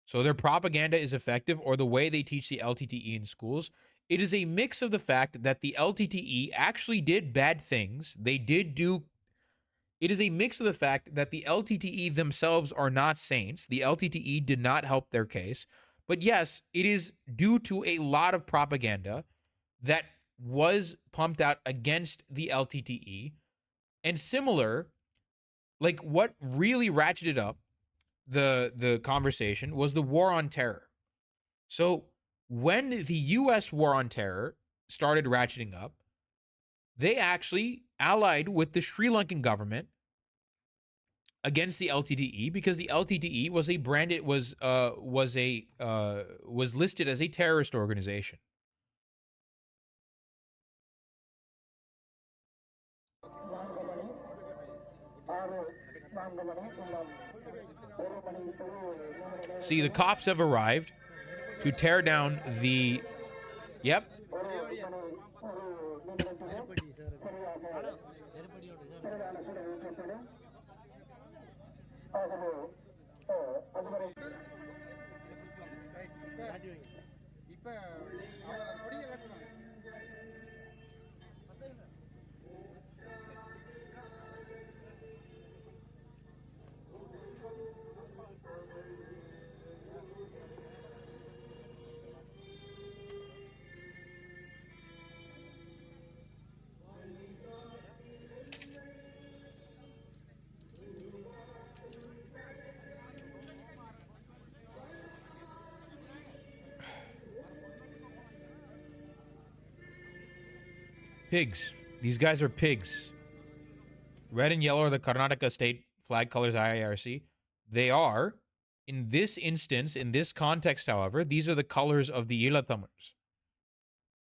So their propaganda is effective, or the way they teach the LTTE in schools It is a mix of the fact that the LTTE actually did bad things. They did do. It is a mix of the fact that the LTTE themselves are not saints. The LTTE did not help their case. But yes, it is due to a lot of propaganda that was pumped out against the LTTE. And similar, like what really ratcheted up the conversation was the war on terror. So when the US war on terror started ratcheting up, they actually allied with the Sri Lankan government against the LTTE because the LTTE was a branded was listed as a terrorist organization. See, the cops have arrived to tear down the. Yep. Pigs. These guys are pigs. Red and yellow are the Karnataka state flag colors IIRC. They are, in this instance, in this context, however, these are the colors of the Ila Tamils.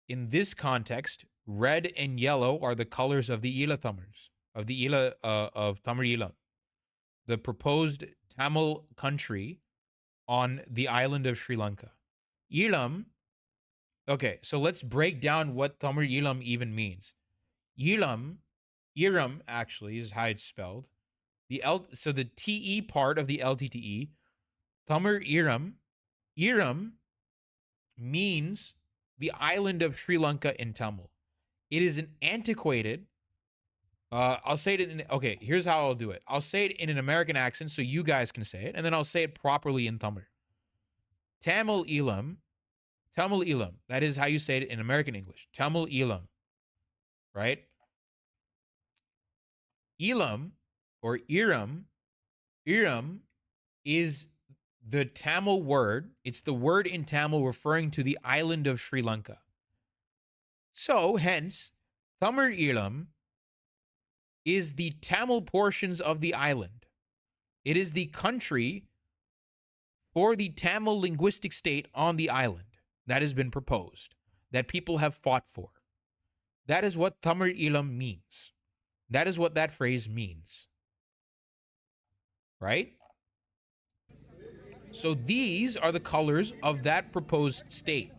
In this context, red and yellow are the colors of the Ila Tamils, of the Ila of Tamil Ilam, the proposed Tamil country on the island of Sri Lanka. Ilam. Okay, so let's break down what Tamil Ilam even means. Ilam, Iram actually is how it's spelled. So the TE part of the LTTE, Tamil Iram means the island of Sri Lanka in Tamil. It is an antiquated. I'll say it in. Okay, here's how I'll do it. I'll say it in an American accent so you guys can say it, and then I'll say it properly in Tamil. Tamil Ilam. That is how you say it in American English. Tamil Ilam. Right? Elam or Iram is the Tamil word. It's the word in Tamil referring to the island of Sri Lanka. So, hence, Tamil Ilam is the Tamil portions of the island. It is the country for the Tamil linguistic state on the island that has been proposed, that people have fought for. That is what Tamil Ilam means. That is what that phrase means. Right? So these are the colors of that proposed state.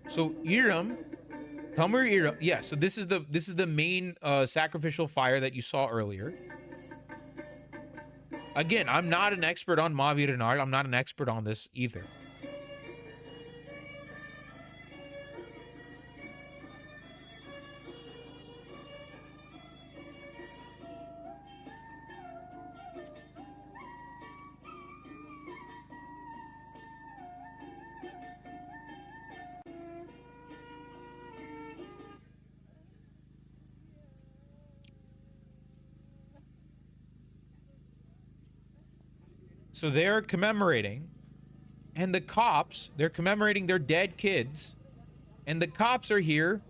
So Iram, Tamil Iram, yeah. So this is the main sacrificial fire that you saw earlier. Again, I'm not an expert on Maaveerar Naal. I'm not an expert on this either. So they're commemorating, and the cops, they're commemorating their dead kids, and the cops are here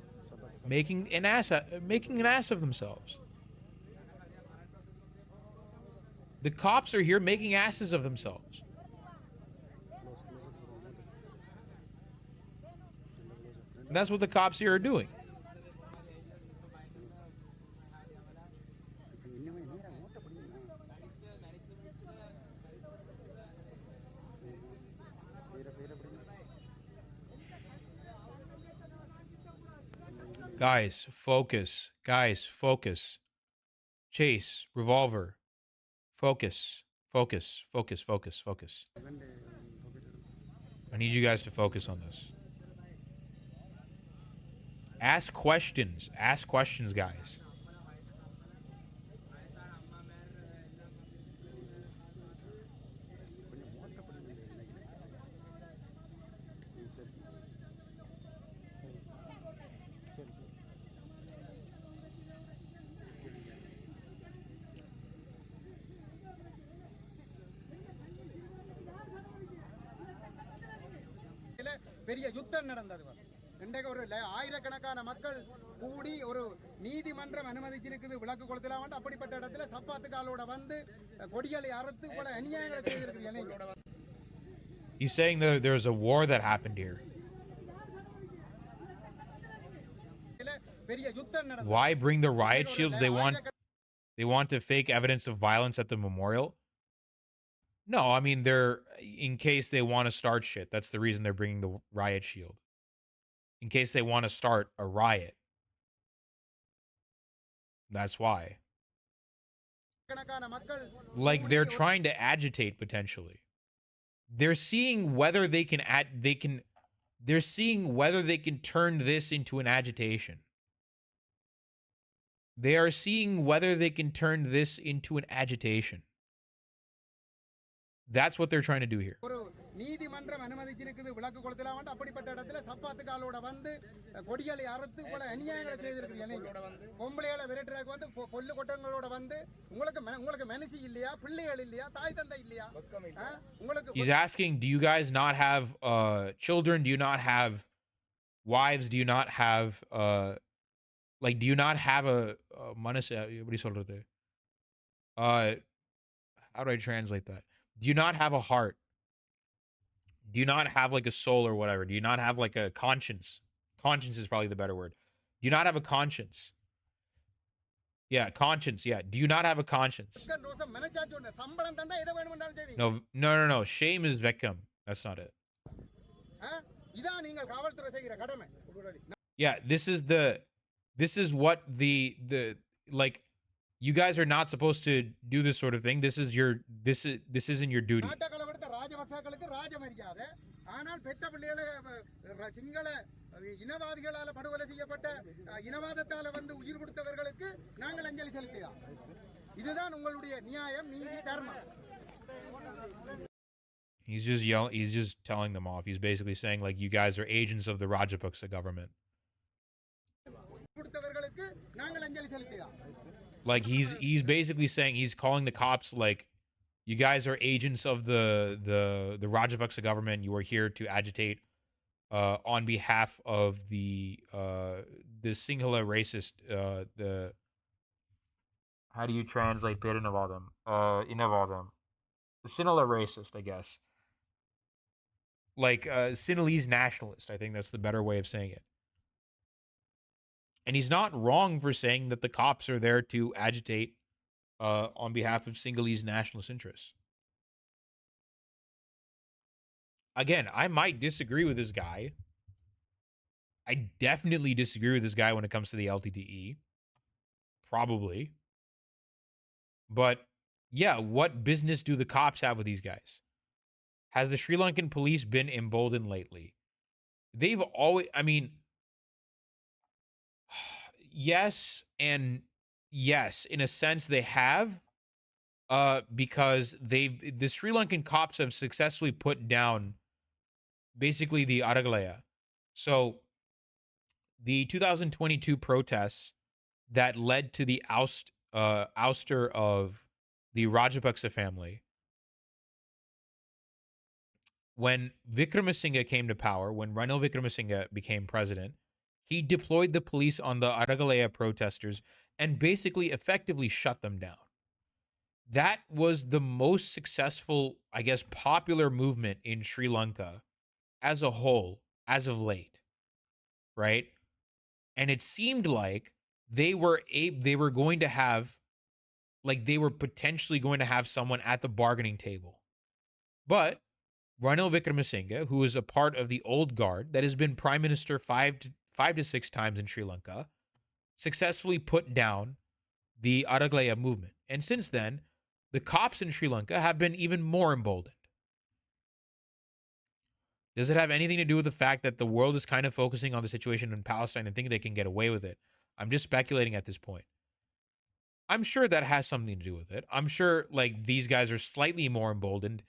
making an ass of themselves. The cops are here making asses of themselves. And that's what the cops here are doing. Guys, focus. Guys, focus. Chase, revolver. Focus. Focus. I need you guys to focus on this. Ask questions. Ask questions, guys. பெரிய யுத்தம் நடந்தது. இன்றைக்கு ஒரு ஆயிரக்கணக்கான மக்கள் கூடி ஒரு நீதிமன்றம் அனுமதிச்சிருக்குது விளக்கு கொளுத்தலாம் வந்து அப்படிப்பட்ட இடத்துல சப்பாத்து காலோட வந்து கொடிகளை அறுத்து பல அநியாயங்களை செய்திருக்கு. He's saying that there's a war that happened here. பெரிய யுத்தம் நடந்தது. Why bring the riot shields? They want to fake evidence of violence at the memorial. No, I mean, they're in case they want to start shit. That's the reason they're bringing the riot shield. In case they want to start a riot. That's why. Like, they're trying to agitate potentially. They're seeing whether they can they're seeing whether they can turn this into an agitation. They are seeing whether they can turn this into an agitation. That's what they're trying to do here. நீதிமன்றம் அனுமதிச்சிருக்குது விளக்கு கொளுத்தலாம் வந்து அப்படிப்பட்ட இடத்துல சப்பாத்து காலோட வந்து கொடிகளை அறுத்து பல அநியாயங்களை செய்திருக்கு. பொம்பளையால விரட்டுறதுக்கு வந்து கொல்லு கொட்டங்களோட வந்து உங்களுக்கு மனசு இல்லையா, பிள்ளைகள் இல்லையா, தாய் தந்தை இல்லையா? உங்களுக்கு He's asking, do you guys not have children? Do you not have wives? Do you not have like, do you not have a manasa? What do you சொல்றது? How do I translate that? Do you not have a heart? Do you not have like a soul or whatever? Do you not have like a conscience? Conscience is probably the better word. Do you not have a conscience? Yeah, conscience. Yeah. Do you not have a conscience? No. Shame is vekam. That's not it. Yeah, this is what the like, you guys are not supposed to do this sort of thing. This isn't your duty. He's just yelling. He's just telling them off. He's basically saying, like, you guys are agents of the Rajapaksa government. Like, he's basically saying, he's calling the cops, like, you guys are agents of the Rajapaksa government. You are here to agitate on behalf of the Sinhala racist, the, how do you translate Perinavadam? Inavadam. The Sinhala racist, I guess. Like, Sinhalese nationalist. I think that's the better way of saying it. And he's not wrong for saying that the cops are there to agitate on behalf of Sinhalese nationalist interests. Again, I might disagree with this guy. I definitely disagree with this guy when it comes to the LTTE. Probably. But, yeah, what business do the cops have with these guys? Has the Sri Lankan police been emboldened lately? They've always, I mean, yes and yes, in a sense they have, because the Sri Lankan cops have successfully put down basically the Aragalaya. So the 2022 protests that led to the ouster of the Rajapaksa family, when Vikramasinghe came to power, when Ranil Vikramasinghe became president, he deployed the police on the Aragalaya protesters and basically effectively shut them down. That was the most successful, I guess, popular movement in Sri Lanka as a whole, as of late, right? And it seemed like they were going to have, like, they were potentially going to have someone at the bargaining table. But Ranil Vikramasinghe, who is a part of the old guard that has been prime minister five to six times in Sri Lanka, successfully put down the Aragalaya movement. And since then, the cops in Sri Lanka have been even more emboldened. Does it have anything to do with the fact that the world is kind of focusing on the situation in Palestine and think they can get away with it? I'm just speculating at this point. I'm sure that has something to do with it. I'm sure like these guys are slightly more emboldened,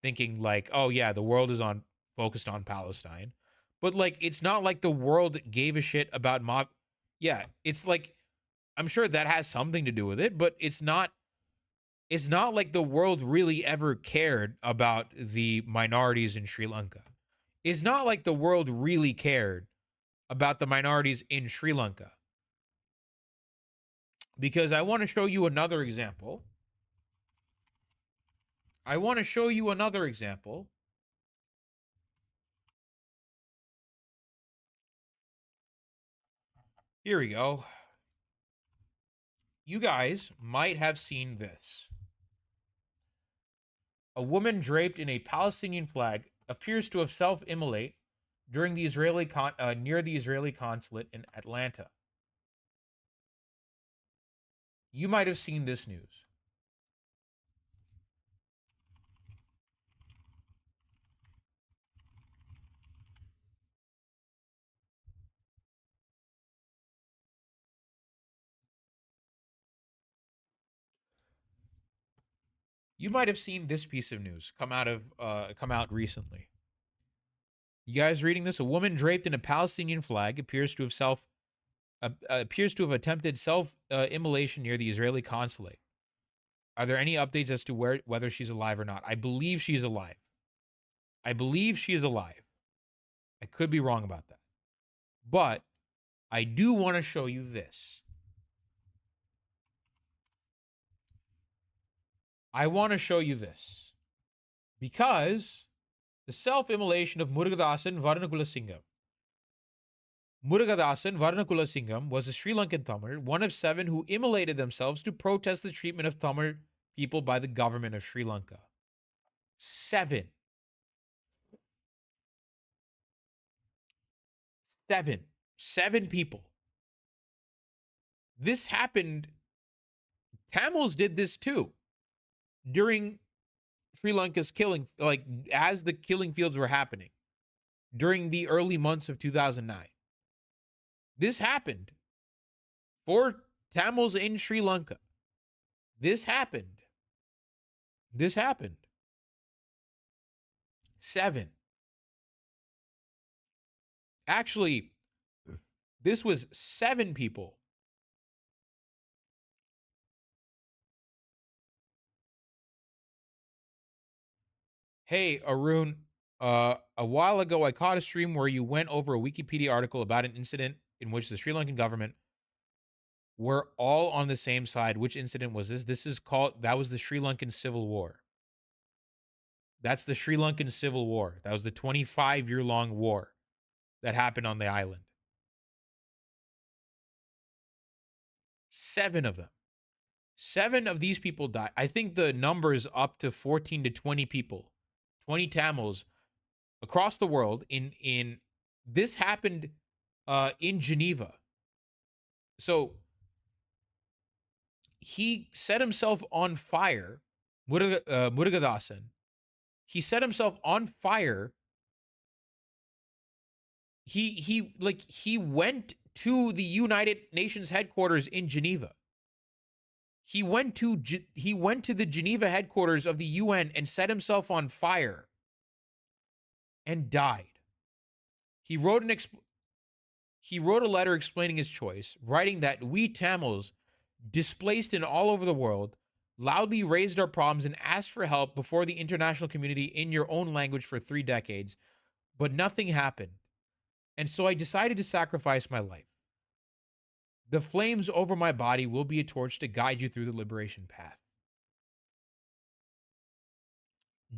thinking like, oh yeah, the world is on focused on Palestine. But like it's not like the world gave a shit about mob. Yeah, it's like I'm sure that has something to do with it, but it's not like the world really ever cared about the minorities in Sri Lanka. It's not like the world really cared about the minorities in Sri Lanka. Because I want to show you another example. Here we go. You guys might have seen this. A woman draped in a Palestinian flag appears to have self-immolated during the near the Israeli consulate in Atlanta. You might have seen this news. You might have seen this piece of news come out recently. You guys reading this? A woman draped in a Palestinian flag appears to have attempted self-immolation near the Israeli consulate. Are there any updates as to whether she's alive or not? I believe she's alive. I could be wrong about that. But I do want to show you this. Because the self-immolation of Murugadhasan Varanakulasingam. Murugadhasan Varanakulasingam was a Sri Lankan Tamil, one of 7 who immolated themselves to protest the treatment of Tamil people by the government of Sri Lanka. 7. 7 people. This happened. Tamils did this too during Sri Lanka's killing, like as the killing fields were happening during the early months of 2009. This happened for Tamils in Sri Lanka. This happened. 7. Actually, this was 7 people. Hey, Arun, a while ago I caught a stream where you went over a Wikipedia article about an incident in which the Sri Lankan government were all on the same side. Which incident was this? That was the Sri Lankan Civil War. That's the Sri Lankan Civil War. That was the 25-year-long war that happened on the island. 7 of them. 7 of these people died. I think the number is up to 14 to 20 people. 20 Tamils across the world in this happened in Geneva. So he set himself on fire, Murugadhasan. He set himself on fire. He went to the United Nations headquarters in Geneva. He went to the Geneva headquarters of the UN and set himself on fire and died. He wrote a letter explaining his choice, writing that we Tamils, displaced in all over the world, loudly raised our problems and asked for help before the international community in your own language for 3 decades, but nothing happened. And so I decided to sacrifice my life. The flames over my body will be a torch to guide you through the liberation path.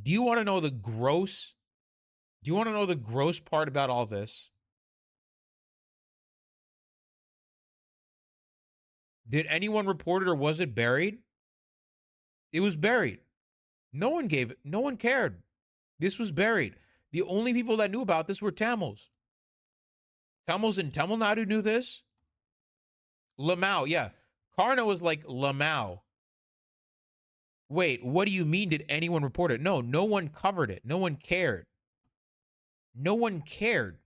Do you want to know the gross part about all this? Did anyone report it or was it buried? It was buried. No one cared. This was buried. The only people that knew about this were Tamils. Tamils in Tamil Nadu knew this. Lamau, yeah. Karna was like Lamau. Wait, what do you mean? Did anyone report it? No, no one covered it. No one cared. No one cared.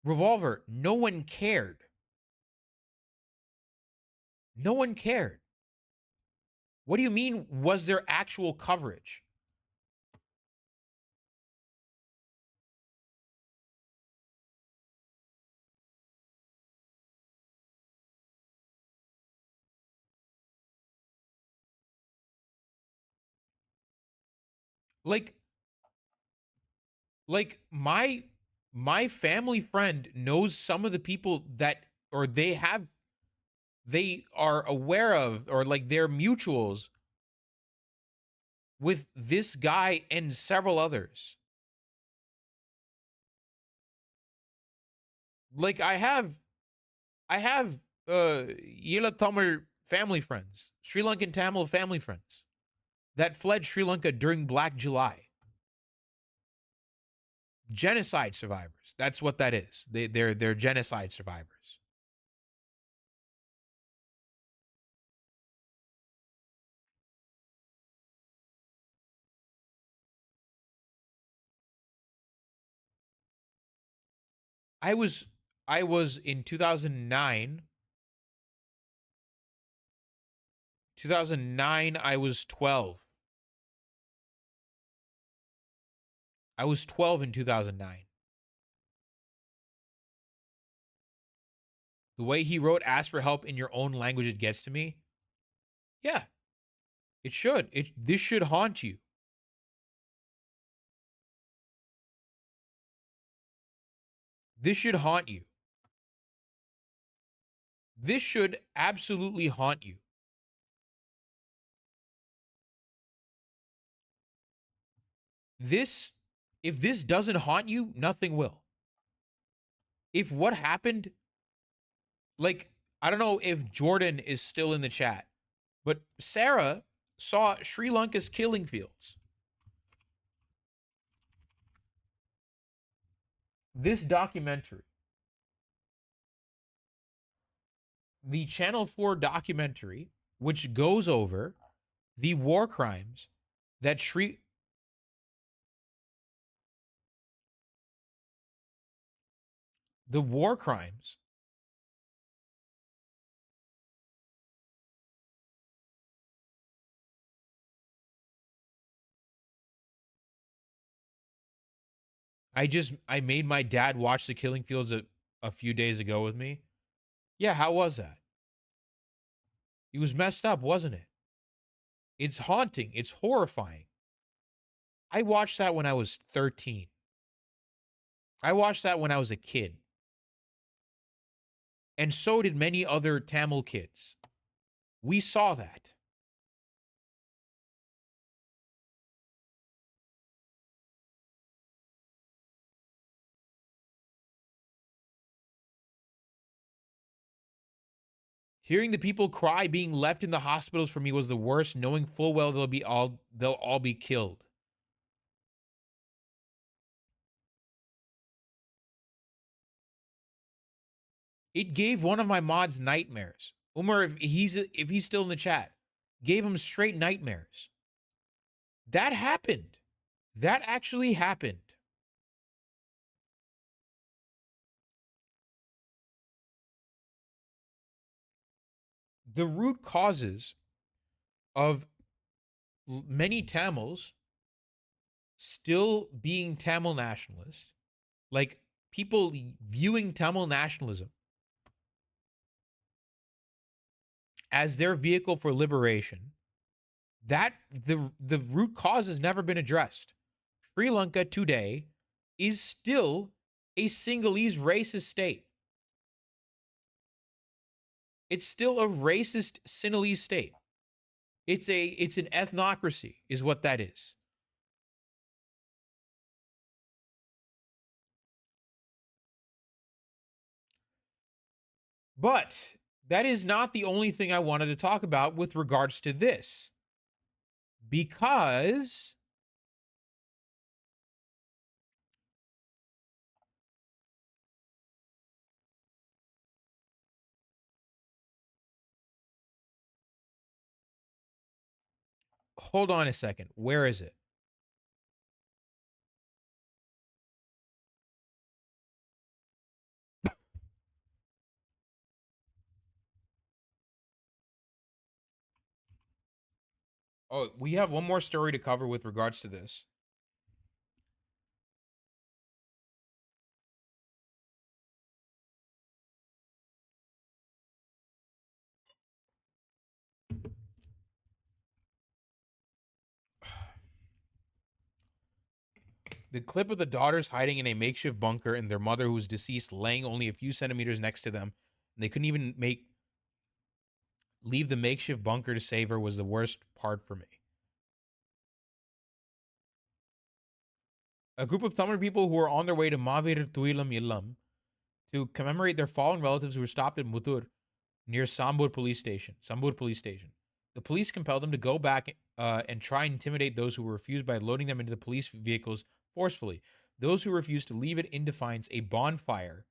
Revolver, no one cared. No one cared. What do you mean, was there actual coverage? Like, like my family friend knows some of the people that, or they are aware of, or like they're mutuals with this guy and several others. Like I have Yela Tamil family friends, Sri Lankan Tamil family friends that fled Sri Lanka during Black July. Genocide survivors. That's what that is. They're genocide survivors. I was I was in 2009. 2009 I was 12. I was 12 in 2009. The way he wrote ask for help in your own language, it gets to me. Yeah, it should. This should haunt you. This should haunt you. This should absolutely haunt you. This, if this doesn't haunt you, nothing will. If what happened, like, I don't know if Jordan is still in the chat, but Sarah saw Sri Lanka's killing fields. This documentary, the Channel 4 documentary, which goes over the war crimes that the war crimes. I made my dad watch the killing fields a few days ago with me. Yeah, how was that? It was messed up, wasn't it? It's haunting. It's horrifying. I watched that when I was 13. I watched that when I was a kid. And so did many other Tamil kids. We saw that. Hearing the people cry being left in the hospitals for me was the worst, knowing full well they'll all be killed. It gave one of my mods nightmares. Umar, if he's still in the chat, gave him straight nightmares. That happened. That actually happened. The root causes of many Tamils still being Tamil nationalist, like people viewing Tamil nationalism as their vehicle for liberation, that the root cause has never been addressed. Sri Lanka today is still a Sinhalese racist state. It's still a racist Sinhalese state. It's an ethnocracy, is what that is. But that is not the only thing I wanted to talk about with regards to this. Because Hold on a second. Where is it? Oh, we have one more story to cover with regards to this. The clip of the daughters hiding in a makeshift bunker and their mother, who was deceased, laying only a few centimeters next to them, and they couldn't even leave the makeshift bunker to save her, was the worst part for me. A group of Tamil people who were on their way to Maaveerar Naal to commemorate their fallen relatives who were stopped at Muttur near Sambur police station. The police compelled them to go back and try and intimidate those who refused by loading them into the police vehicles forcefully. Those who refused to leave it in defiance a bonfire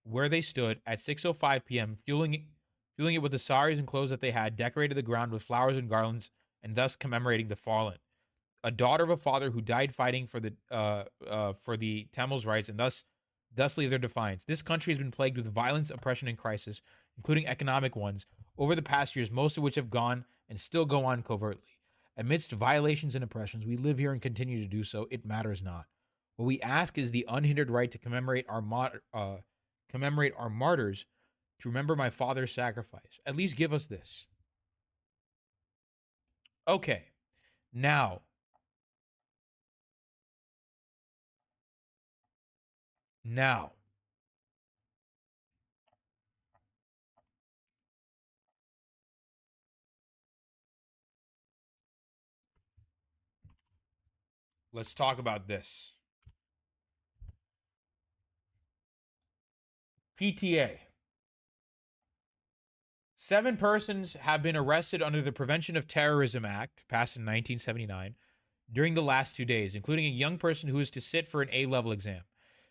where they stood at 6:05 p.m., fueling it with the saris and clothes that they had, decorated the ground with flowers and garlands, and thus commemorating the fallen. A daughter of a father who died fighting for the Tamils' rights, and thus leave their defiance. This country has been plagued with violence, oppression, and crisis, including economic ones, over the past years, most of which have gone and still go on covertly. Amidst violations and oppressions, we live here and continue to do so. It matters not. What we ask is the unhindered right to commemorate our martyrs, to remember my father's sacrifice. At least give us this. Okay, now Now, let's talk about this. PTA. 7 persons have been arrested under the Prevention of Terrorism Act, passed in 1979, during the last 2 days, including a young person who is to sit for an A-level exam.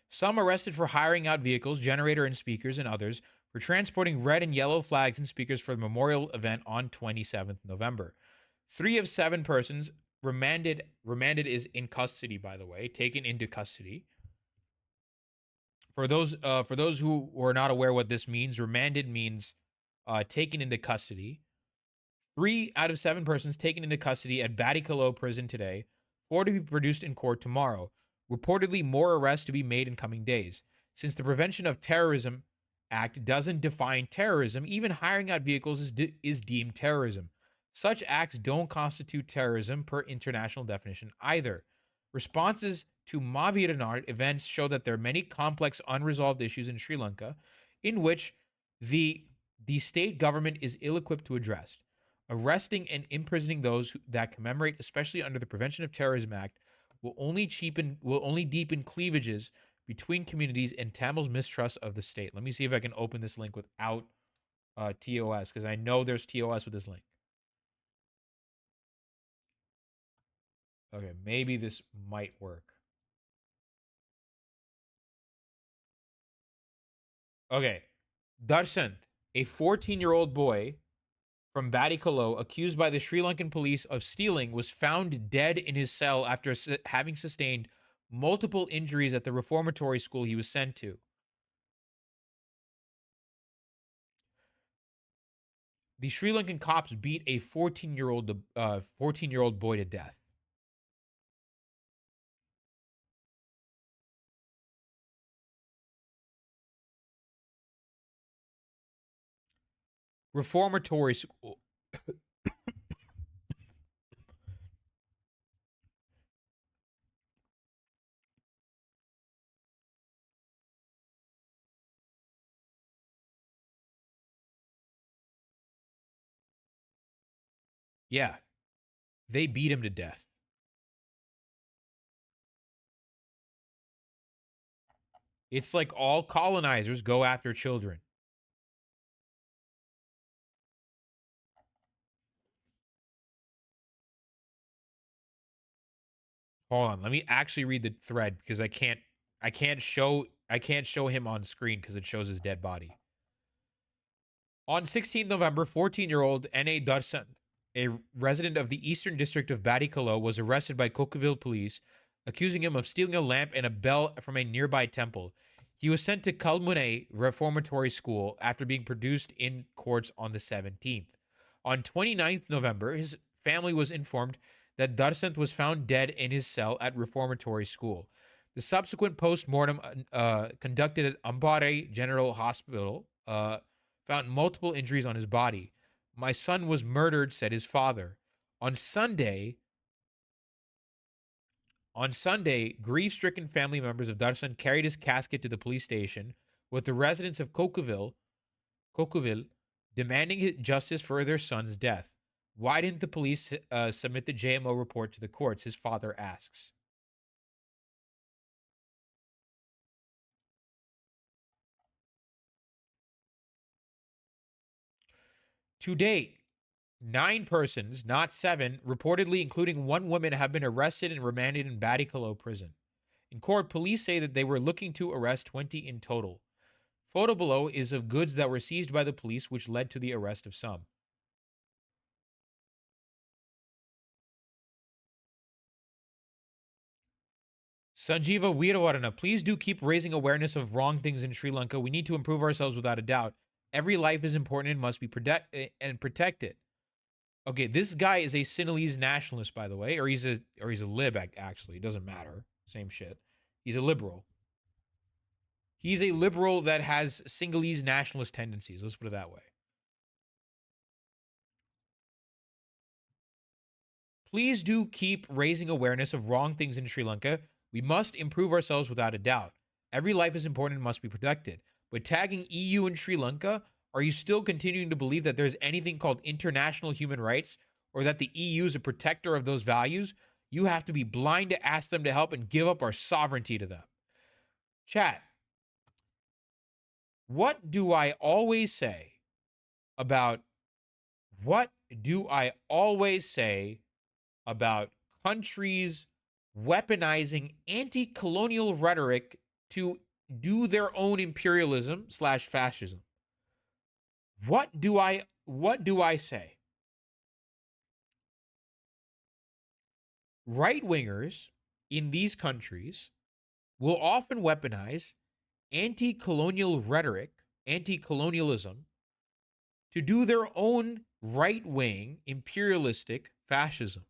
Some arrested for hiring out vehicles, generator and speakers, and others for transporting red and yellow flags and speakers for the memorial event on 27th November. 3 of 7 persons remanded is in custody, by the way, taken into custody. For those who are not aware what this means, remanded means taken into custody. 3 out of 7 persons taken into custody at Batticaloa prison today, 4 to be produced in court tomorrow. Reportedly, more arrests to be made in coming days. Since the Prevention of Terrorism Act doesn't define terrorism, even hiring out vehicles is deemed terrorism. Such acts don't constitute terrorism per international definition either. Responses to Maaveerar Naal events show that there are many complex unresolved issues in Sri Lanka in which the state government is ill-equipped to address. Arresting and imprisoning those that commemorate, especially under the Prevention of Terrorism Act, will only deepen cleavages between communities and Tamil's mistrust of the state. Let me see if I can open this link without TOS, because I know there's TOS with this link. Okay, maybe this might work. Okay, Darsant, a 14-year-old boy from Batticaloa, accused by the Sri Lankan police of stealing, was found dead in his cell after having sustained multiple injuries at the reformatory school he was sent to. The Sri Lankan cops beat a 14-year-old boy to death. Reformatory school. Yeah, they beat him to death. It's like all colonizers go after children. Hold on, let me actually read the thread because I can't show him on screen because it shows his dead body. On 16th November, 14-year-old N.A. Darsant a resident of the Eastern District of Batticaloa, was arrested by Coqueville police, accusing him of stealing a lamp and a bell from a nearby temple. He was sent to Kalmune Reformatory School after being produced in courts on the 17th. On 29th November, his family was informed that Darsant was found dead in his cell at Reformatory School. The subsequent post-mortem conducted at Ambare General Hospital found multiple injuries on his body. My son was murdered, said his father. On Sunday, grief-stricken family members of Darshan carried his casket to the police station, with the residents of Coqueville demanding justice for their son's death. Why didn't the police submit the JMO report to the courts? His father asks. To date, 9 persons, not 7, reportedly including 1 woman, have been arrested and remanded in Batticaloa prison. In court, police say that they were looking to arrest 20 in total. Photo below is of goods that were seized by the police, which led to the arrest of some. Sanjeeva Veeravarana, please do keep raising awareness of wrong things in Sri Lanka. We need to improve ourselves without a doubt. Every life is important and must be protected. Okay, this guy is a Sinhalese nationalist, by the way, or he's a lib. Actually, it doesn't matter. Same shit. He's a liberal. He's a liberal that has Sinhalese nationalist tendencies. Let's put it that way. Please do keep raising awareness of wrong things in Sri Lanka. We must improve ourselves without a doubt. Every life is important and must be protected. But tagging EU and Sri Lanka, are you still continuing to believe that there's anything called international human rights, or that the EU is a protector of those values? You have to be blind to ask them to help and give up our sovereignty to them. Chat, what do I always say about countries weaponizing anti-colonial rhetoric to do their own imperialism / fascism? What do I say? Right-wingers in these countries will often weaponize anti-colonial rhetoric, anti-colonialism, to do their own right-wing imperialistic fascism.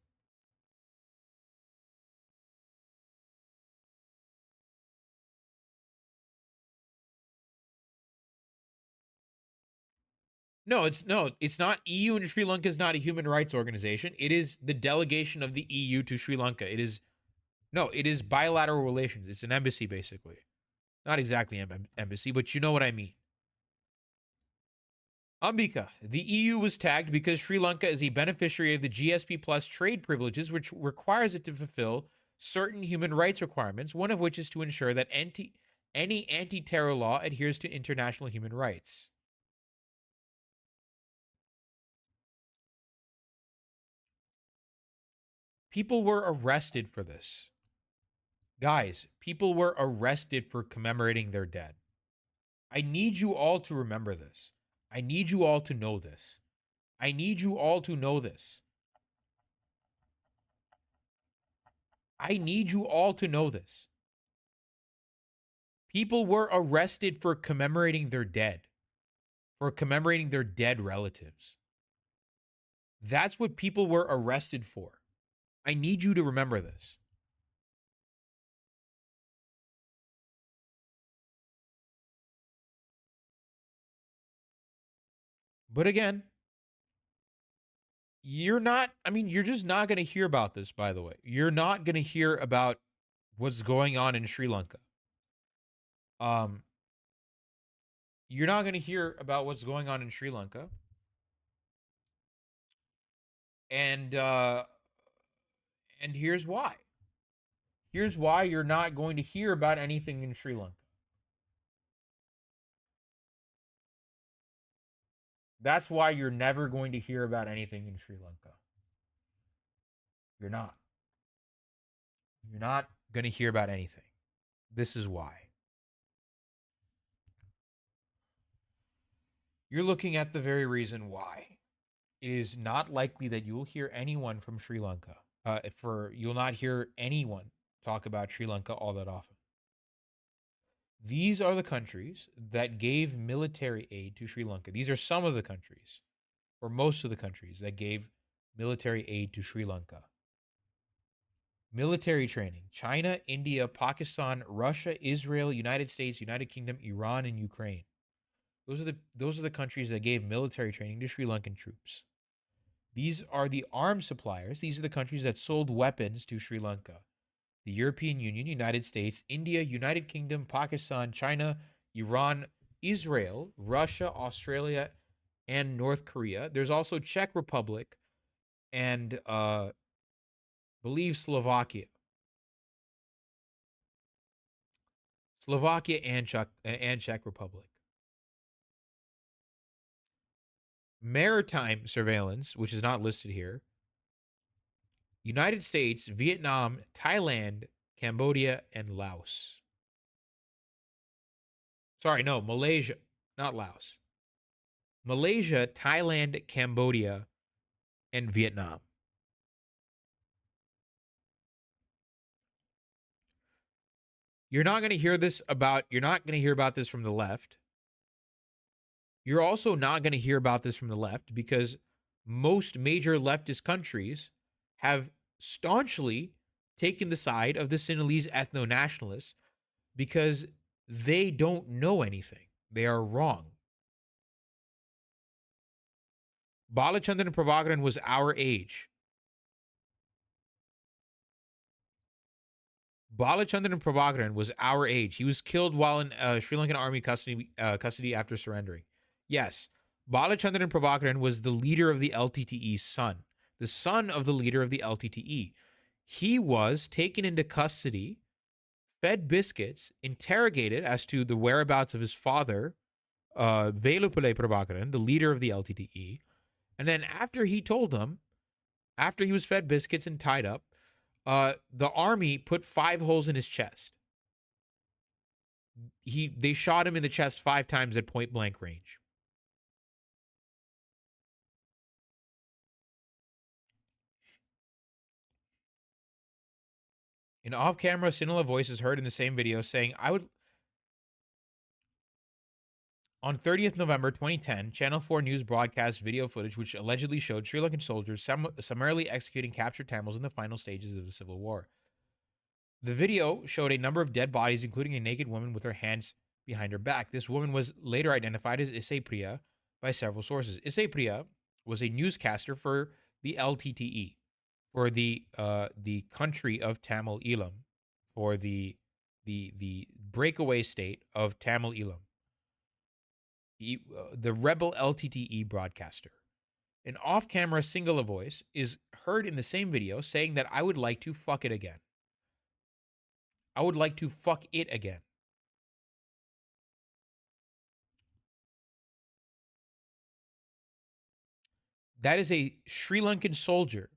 No, it's not. EU and Sri Lanka is not a human rights organization. It is the delegation of the EU to Sri Lanka. It is bilateral relations. It's an embassy, basically. Not exactly an embassy, but you know what I mean. Ambika, the EU was tagged because Sri Lanka is a beneficiary of the GSP Plus trade privileges, which requires it to fulfill certain human rights requirements, one of which is to ensure that any anti-terror law adheres to international human rights. People were arrested for this. Guys, people were arrested for commemorating their dead. I need you all to remember this. I need you all to know this. I need you all to know this. I need you all to know this. People were arrested for commemorating their dead, for commemorating their dead relatives. That's what people were arrested for. I need you to remember this. But again, you're just not going to hear about this, by the way. You're not going to hear about what's going on in Sri Lanka. You're not going to hear about what's going on in Sri Lanka. And here's why. Here's why you're not going to hear about anything in Sri Lanka. That's why you're never going to hear about anything in Sri Lanka. You're not. You're not going to hear about anything. This is why. You're looking at the very reason why. it is not likely that you will hear anyone from Sri Lanka. You'll not hear anyone talk about Sri Lanka all that often. These are the countries that gave military aid to Sri Lanka. These are some of the countries, or most of the countries, that gave military aid to Sri Lanka. Military training: China, India, Pakistan, Russia, Israel, United States, United Kingdom, Iran, and Ukraine. Those are the countries that gave military training to Sri Lankan troops. These are the arms suppliers. These are the countries that sold weapons to Sri Lanka: the European Union, United States, India, United Kingdom, Pakistan, China, Iran, Israel, Russia, Australia, and North Korea. There's also Czech Republic and believe Slovakia. Slovakia and Czech Republic. Maritime surveillance, which is not listed here: United States, Vietnam, Thailand, Cambodia, and Laos. Sorry, no, Malaysia, not Laos. Malaysia, Thailand, Cambodia, and Vietnam. You're not going to hear about this from the left. You're also not going to hear about this from the left because most major leftist countries have staunchly taken the side of the Sinhalese ethno-nationalists because they don't know anything. They are wrong. Balachandran and Prabhakaran was our age. Balachandran and Prabhakaran was our age. He was killed while in Sri Lankan army custody after surrendering. Yes, Balachandran and Prabhakaran was the leader of the LTTE's son, the son of the leader of the LTTE. He was taken into custody, fed biscuits, interrogated as to the whereabouts of his father, Velupillai Prabhakaran, the leader of the LTTE. And then after he told them, after he was fed biscuits and tied up, the army put 5 holes in his chest. They shot him in the chest 5 times at point blank range. An off-camera Sinhala voice is heard in the same video saying, On 30th November 2010, Channel 4 News broadcast video footage which allegedly showed Sri Lankan soldiers summarily executing captured Tamils in the final stages of the civil war. The video showed a number of dead bodies, including a naked woman with her hands behind her back. This woman was later identified as Isai Priya by several sources. Isai Priya was a newscaster for the LTTE, for the country of Tamil Eelam, for the breakaway state of Tamil Eelam. The rebel LTTE broadcaster. An off-camera Sinhala voice is heard in the same video saying that I would like to fuck it again. I would like to fuck it again. That is a Sri Lankan soldier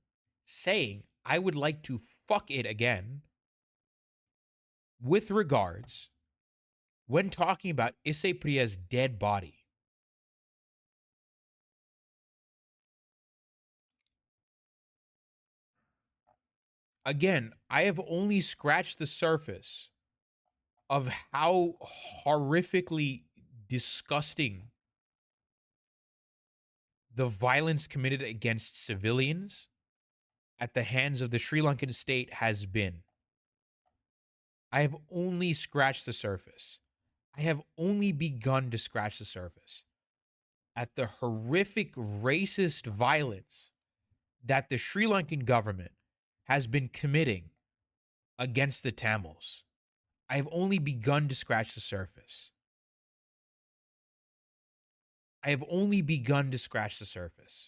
saying, I would like to fuck it again, with regards, when talking about Isai Priya's dead body. Again, I have only scratched the surface of how horrifically disgusting the violence committed against civilians at the hands of the Sri Lankan state has been. I have only scratched the surface. I have only begun to scratch the surface at the horrific racist violence that the Sri Lankan government has been committing against the Tamils. I have only begun to scratch the surface. I have only begun to scratch the surface.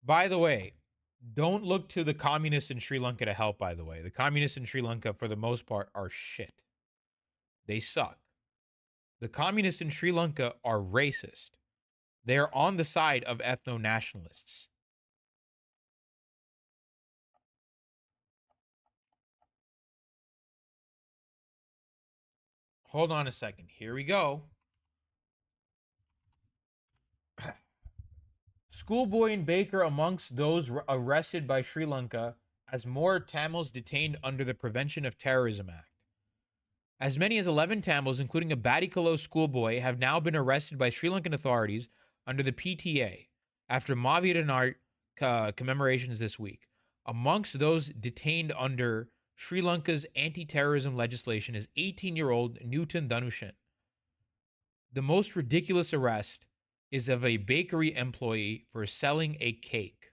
By the way, don't look to the communists in Sri Lanka to help, by the way. The communists in Sri Lanka, for the most part, are shit. They suck. The communists in Sri Lanka are racist. They are on the side of ethno-nationalists. Hold on a second. Here we go. Schoolboy and baker amongst those arrested by Sri Lanka as more Tamils detained under the Prevention of Terrorism Act. As many as 11 Tamils, including a Badikalo schoolboy, have now been arrested by Sri Lankan authorities under the PTA after Maaveerar Naal commemorations this week. Amongst those detained under Sri Lanka's anti-terrorism legislation is 18-year-old Newton Dhanushan. The most ridiculous arrest is of a bakery employee for selling a cake,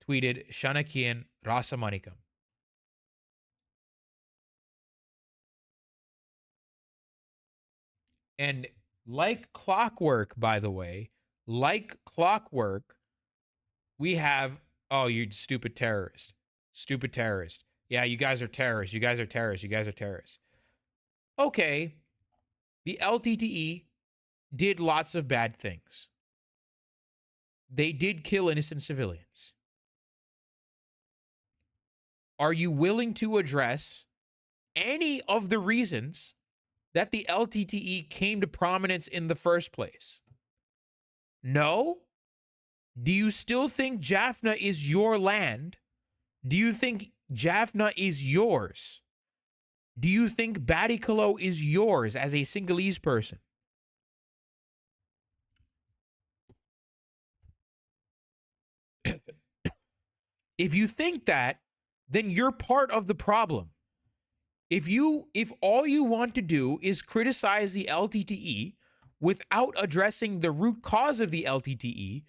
tweeted Shanakian Rasamanikam. And like clockwork, by the way, like clockwork, we have, oh, you stupid terrorist. Stupid terrorist. Yeah, you guys are terrorists. You guys are terrorists. You guys are terrorists. Okay, the LTTE did lots of bad things. They did kill innocent civilians. Are you willing to address any of the reasons that the LTTE came to prominence in the first place? No? Do you still think Jaffna is your land? Do you think Jaffna is yours? Do you think Badikalo is yours as a Sinhalese person? If you think that, then you're part of the problem. If all you want to do is criticize the LTTE without addressing the root cause of the LTTE,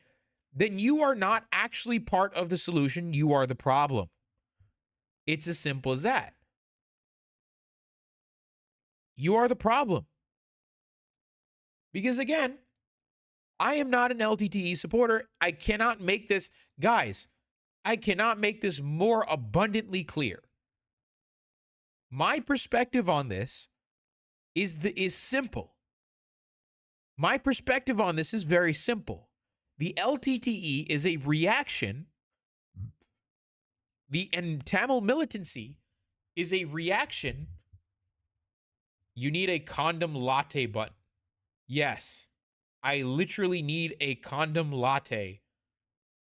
then you are not actually part of the solution, you are the problem. It's as simple as that. You are the problem. Because again, I am not an LTTE supporter. I cannot make this, guys, I cannot make this more abundantly clear. My perspective on this is simple. My perspective on this is very simple. The LTTE is a reaction. And Tamil militancy is a reaction. You need a condom latte button. Yes, I literally need a condom latte.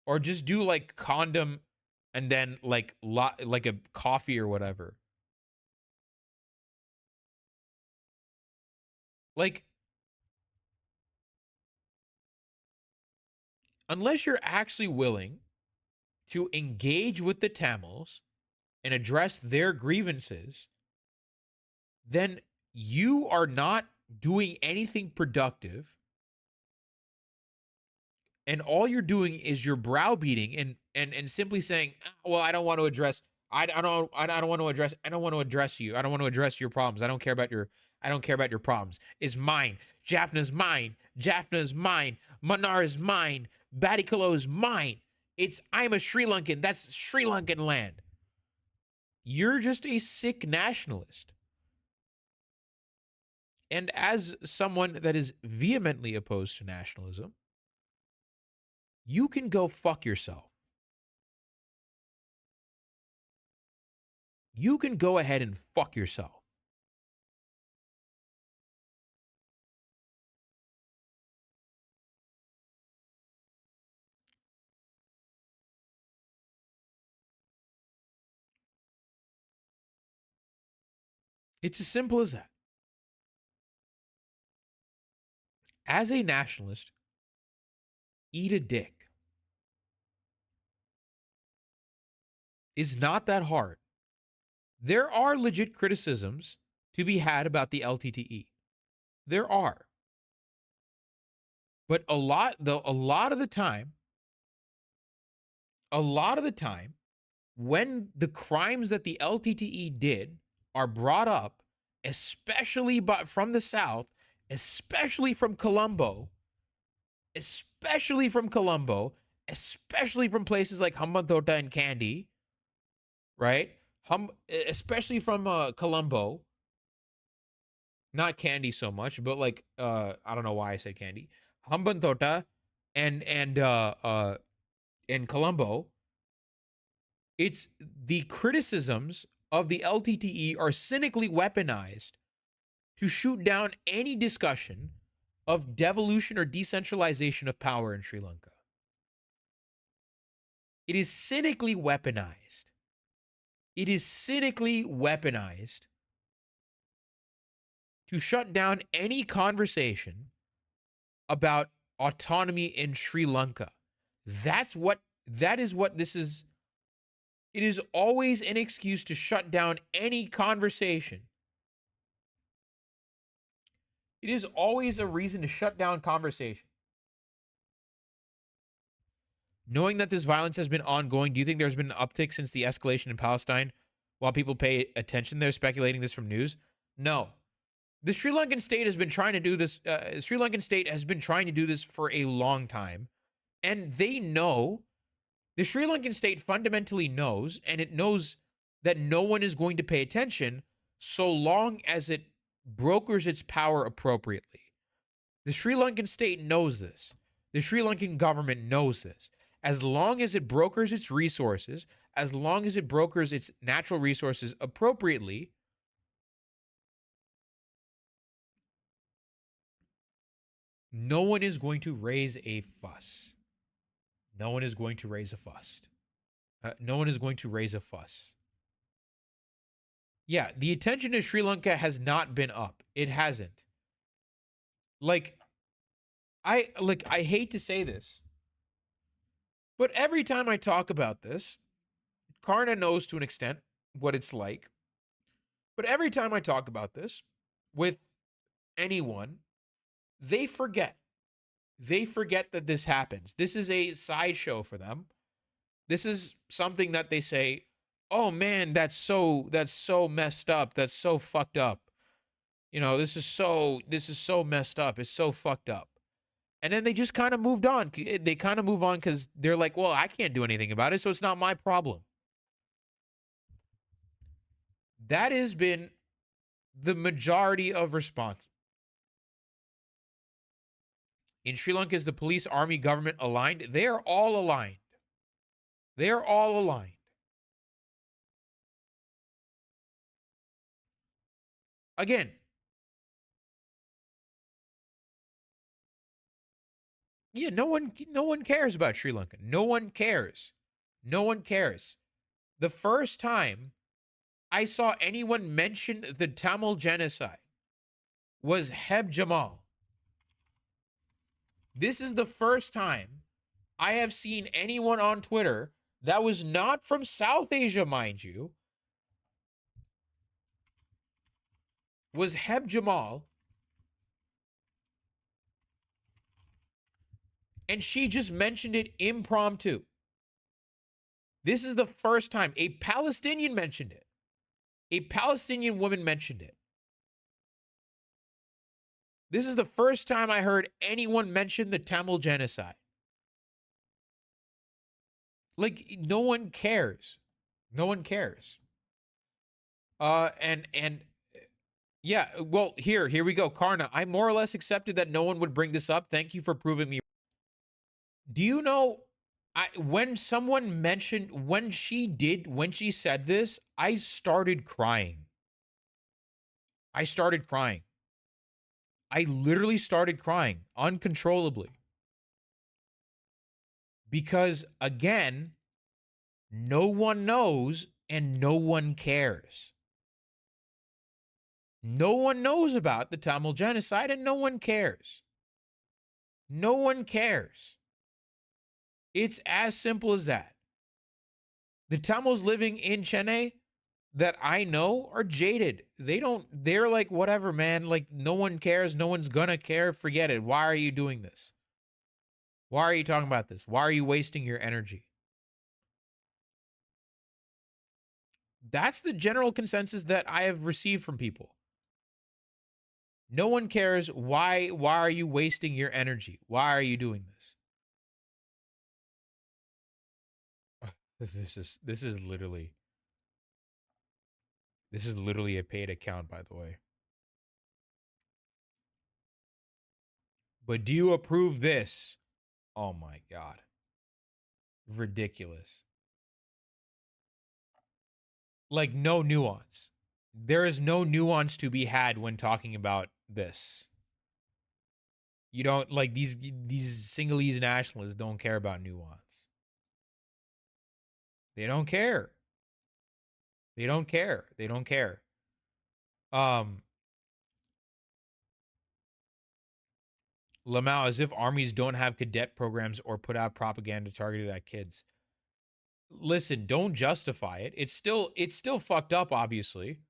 Or just do like condom and then like a coffee or whatever. Like, unless you're actually willing to engage with the Tamils and address their grievances, then you are not doing anything productive. And all you're doing is you're browbeating and simply saying, well, I don't want to address I don't want to address you. I don't want to address your problems. I don't care about your problems. It's mine. Jaffna's mine. Jaffna's mine. Manar is mine. Badikalo is mine. I'm a Sri Lankan. That's Sri Lankan land. You're just a sick nationalist. And as someone that is vehemently opposed to nationalism, you can go fuck yourself. You can go ahead and fuck yourself. It's as simple as that. As a nationalist, eat a dick. It's not that hard. There are legit criticisms to be had about the LTTE. There are. But a lot of the time, when the crimes that the LTTE did are brought up, especially from the South, especially from Colombo, especially from places like Hambantota and Kandy, right? Especially from Colombo, not Kandy so much, but like I don't know why I said Kandy, Hambantota and Colombo. It's the criticisms of the LTTE are cynically weaponized to shoot down any discussion of devolution or decentralization of power in Sri Lanka. It is cynically weaponized. It is cynically weaponized to shut down any conversation about autonomy in Sri Lanka. That is what this is. It is always an excuse to shut down any conversation. It is always a reason to shut down conversation. Knowing that this violence has been ongoing, do you think there's been an uptick since the escalation in Palestine? While people pay attention, they're speculating this from news. No, the Sri Lankan state has been trying to do this. Sri Lankan state has been trying to do this for a long time, and they know. The Sri Lankan state fundamentally knows, and it knows that no one is going to pay attention so long as it brokers its power appropriately. The Sri Lankan state knows this. The Sri Lankan government knows this. As long as it brokers its resources, as long as it brokers its natural resources appropriately, no one is going to raise a fuss. No one is going to raise a fuss. No one is going to raise a fuss. Yeah, the attention to Sri Lanka has not been up. It hasn't. I hate to say this, but every time I talk about this, Karna knows to an extent what it's like. But every time I talk about this with anyone, they forget. They forget that this happens. This is a sideshow for them. This is something that they say, "Oh man, that's so messed up. That's so fucked up. You know, this is so messed up. It's so fucked up." And then they just kind of moved on. They kind of move on because they're like, "Well, I can't do anything about it, so it's not my problem." That has been the majority of response. In Sri Lanka, is the police, army, government aligned? They are all aligned. They are all aligned. Again, yeah, no one cares about Sri Lanka. No one cares. No one cares. The first time I saw anyone mention the Tamil genocide was Heb Jamal. This is the first time I have seen anyone on Twitter that was not from South Asia, mind you, was Heb Jamal. And she just mentioned it impromptu. This is the first time a Palestinian mentioned it. A Palestinian woman mentioned it. This is the first time I heard anyone mention the Tamil genocide. Like, no one cares. No one cares. And yeah, well, here we go. Karna, I more or less accepted that no one would bring this up. Thank you for proving me. Do you know, when she said this, I started crying. I literally started crying uncontrollably. Because, again, no one knows and no one cares. No one knows about the Tamil genocide and no one cares. No one cares. It's as simple as that. The Tamils living in Chennai that I know are jaded. They're like, whatever, man. Like, no one cares. No one's gonna care. Forget it. Why are you doing this? Why are you talking about this? Why are you wasting your energy? That's the general consensus that I have received from people. No one cares. Why are you wasting your energy? Why are you doing this? This is literally a paid account, by the way. But do you approve this? Oh my God. Ridiculous. Like, no nuance. There is no nuance to be had when talking about this. You don't like these Sinhalese nationalists don't care about nuance. They don't care. They don't care. They don't care. Lamau, as if armies don't have cadet programs or put out propaganda targeted at kids. Listen, don't justify it. It's still fucked up, obviously.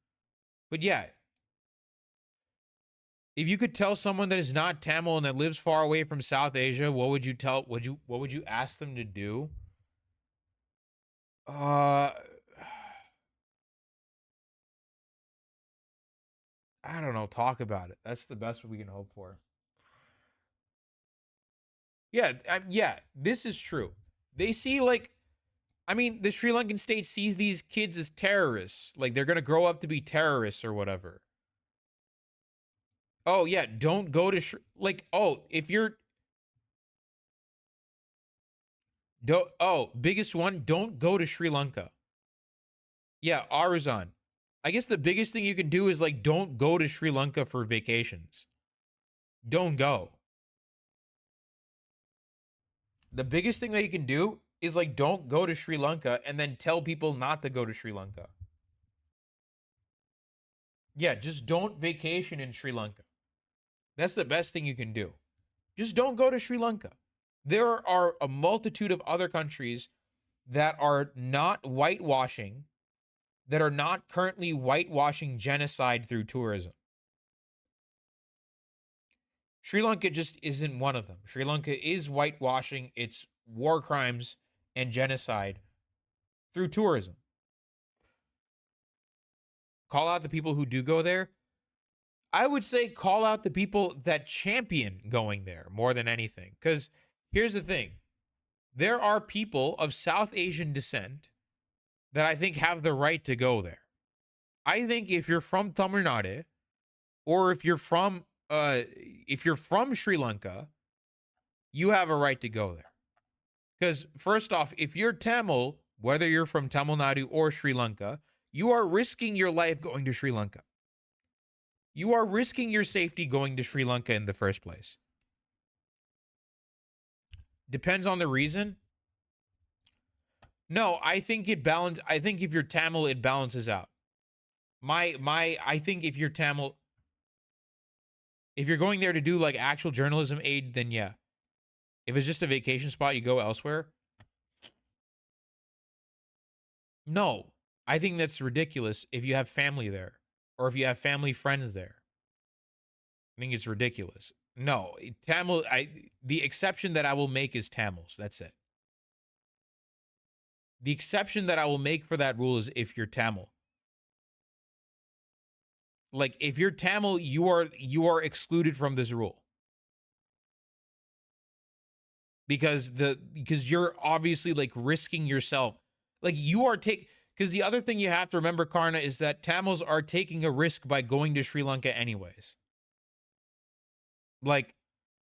But yeah, if you could tell someone that is not Tamil and that lives far away from South Asia, what would you ask them to do? I don't know. Talk about it. That's the best we can hope for. Yeah, yeah. This is true. They see the Sri Lankan state sees these kids as terrorists. Like they're gonna grow up to be terrorists or whatever. Oh yeah, don't go to if you're biggest one, don't go to Sri Lanka. Yeah, Arizan. I guess the biggest thing you can do is don't go to Sri Lanka for vacations. Don't go. The biggest thing that you can do is don't go to Sri Lanka and then tell people not to go to Sri Lanka. Yeah, just don't vacation in Sri Lanka. That's the best thing you can do. Just don't go to Sri Lanka. There are a multitude of other countries that are not whitewashing, that are not currently whitewashing genocide through tourism. Sri Lanka just isn't one of them. Sri Lanka is whitewashing its war crimes and genocide through tourism. Call out the people who do go there. I would say call out the people that champion going there more than anything. Because here's the thing. There are people of South Asian descent that I think have the right to go there. I think if you're from Tamil Nadu or if you're from Sri Lanka, you have a right to go there. Because first off, if you're Tamil, whether you're from Tamil Nadu or Sri Lanka, you are risking your life going to Sri Lanka. You are risking your safety going to Sri Lanka in the first place. Depends on the reason. No, I think I think if you're Tamil, it balances out. I think if you're Tamil, if you're going there to do actual journalism aid, then yeah. If it's just a vacation spot, you go elsewhere. No, I think that's ridiculous if you have family there or if you have family friends there. I think it's ridiculous. No, Tamil, the exception that I will make is Tamils. That's it. The exception that I will make for that rule is if you're Tamil. If you're Tamil, you are excluded from this rule. Because you're obviously risking yourself. Because the other thing you have to remember, Karna, is that Tamils are taking a risk by going to Sri Lanka anyways.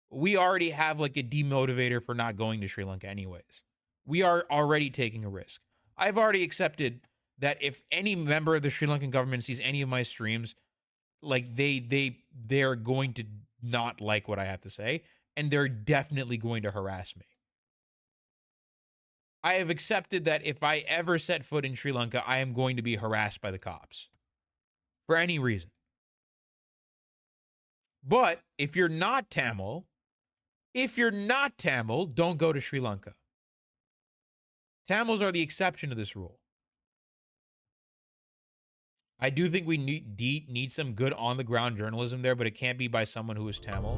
We already have a demotivator for not going to Sri Lanka anyways. We are already taking a risk. I've already accepted that if any member of the Sri Lankan government sees any of my streams, they're going to not like what I have to say, and they're definitely going to harass me. I have accepted that if I ever set foot in Sri Lanka, I am going to be harassed by the cops. For any reason. But if you're not Tamil, don't go to Sri Lanka. Tamils are the exception to this rule. I do think we need some good on-the-ground journalism there, but it can't be by someone who is Tamil.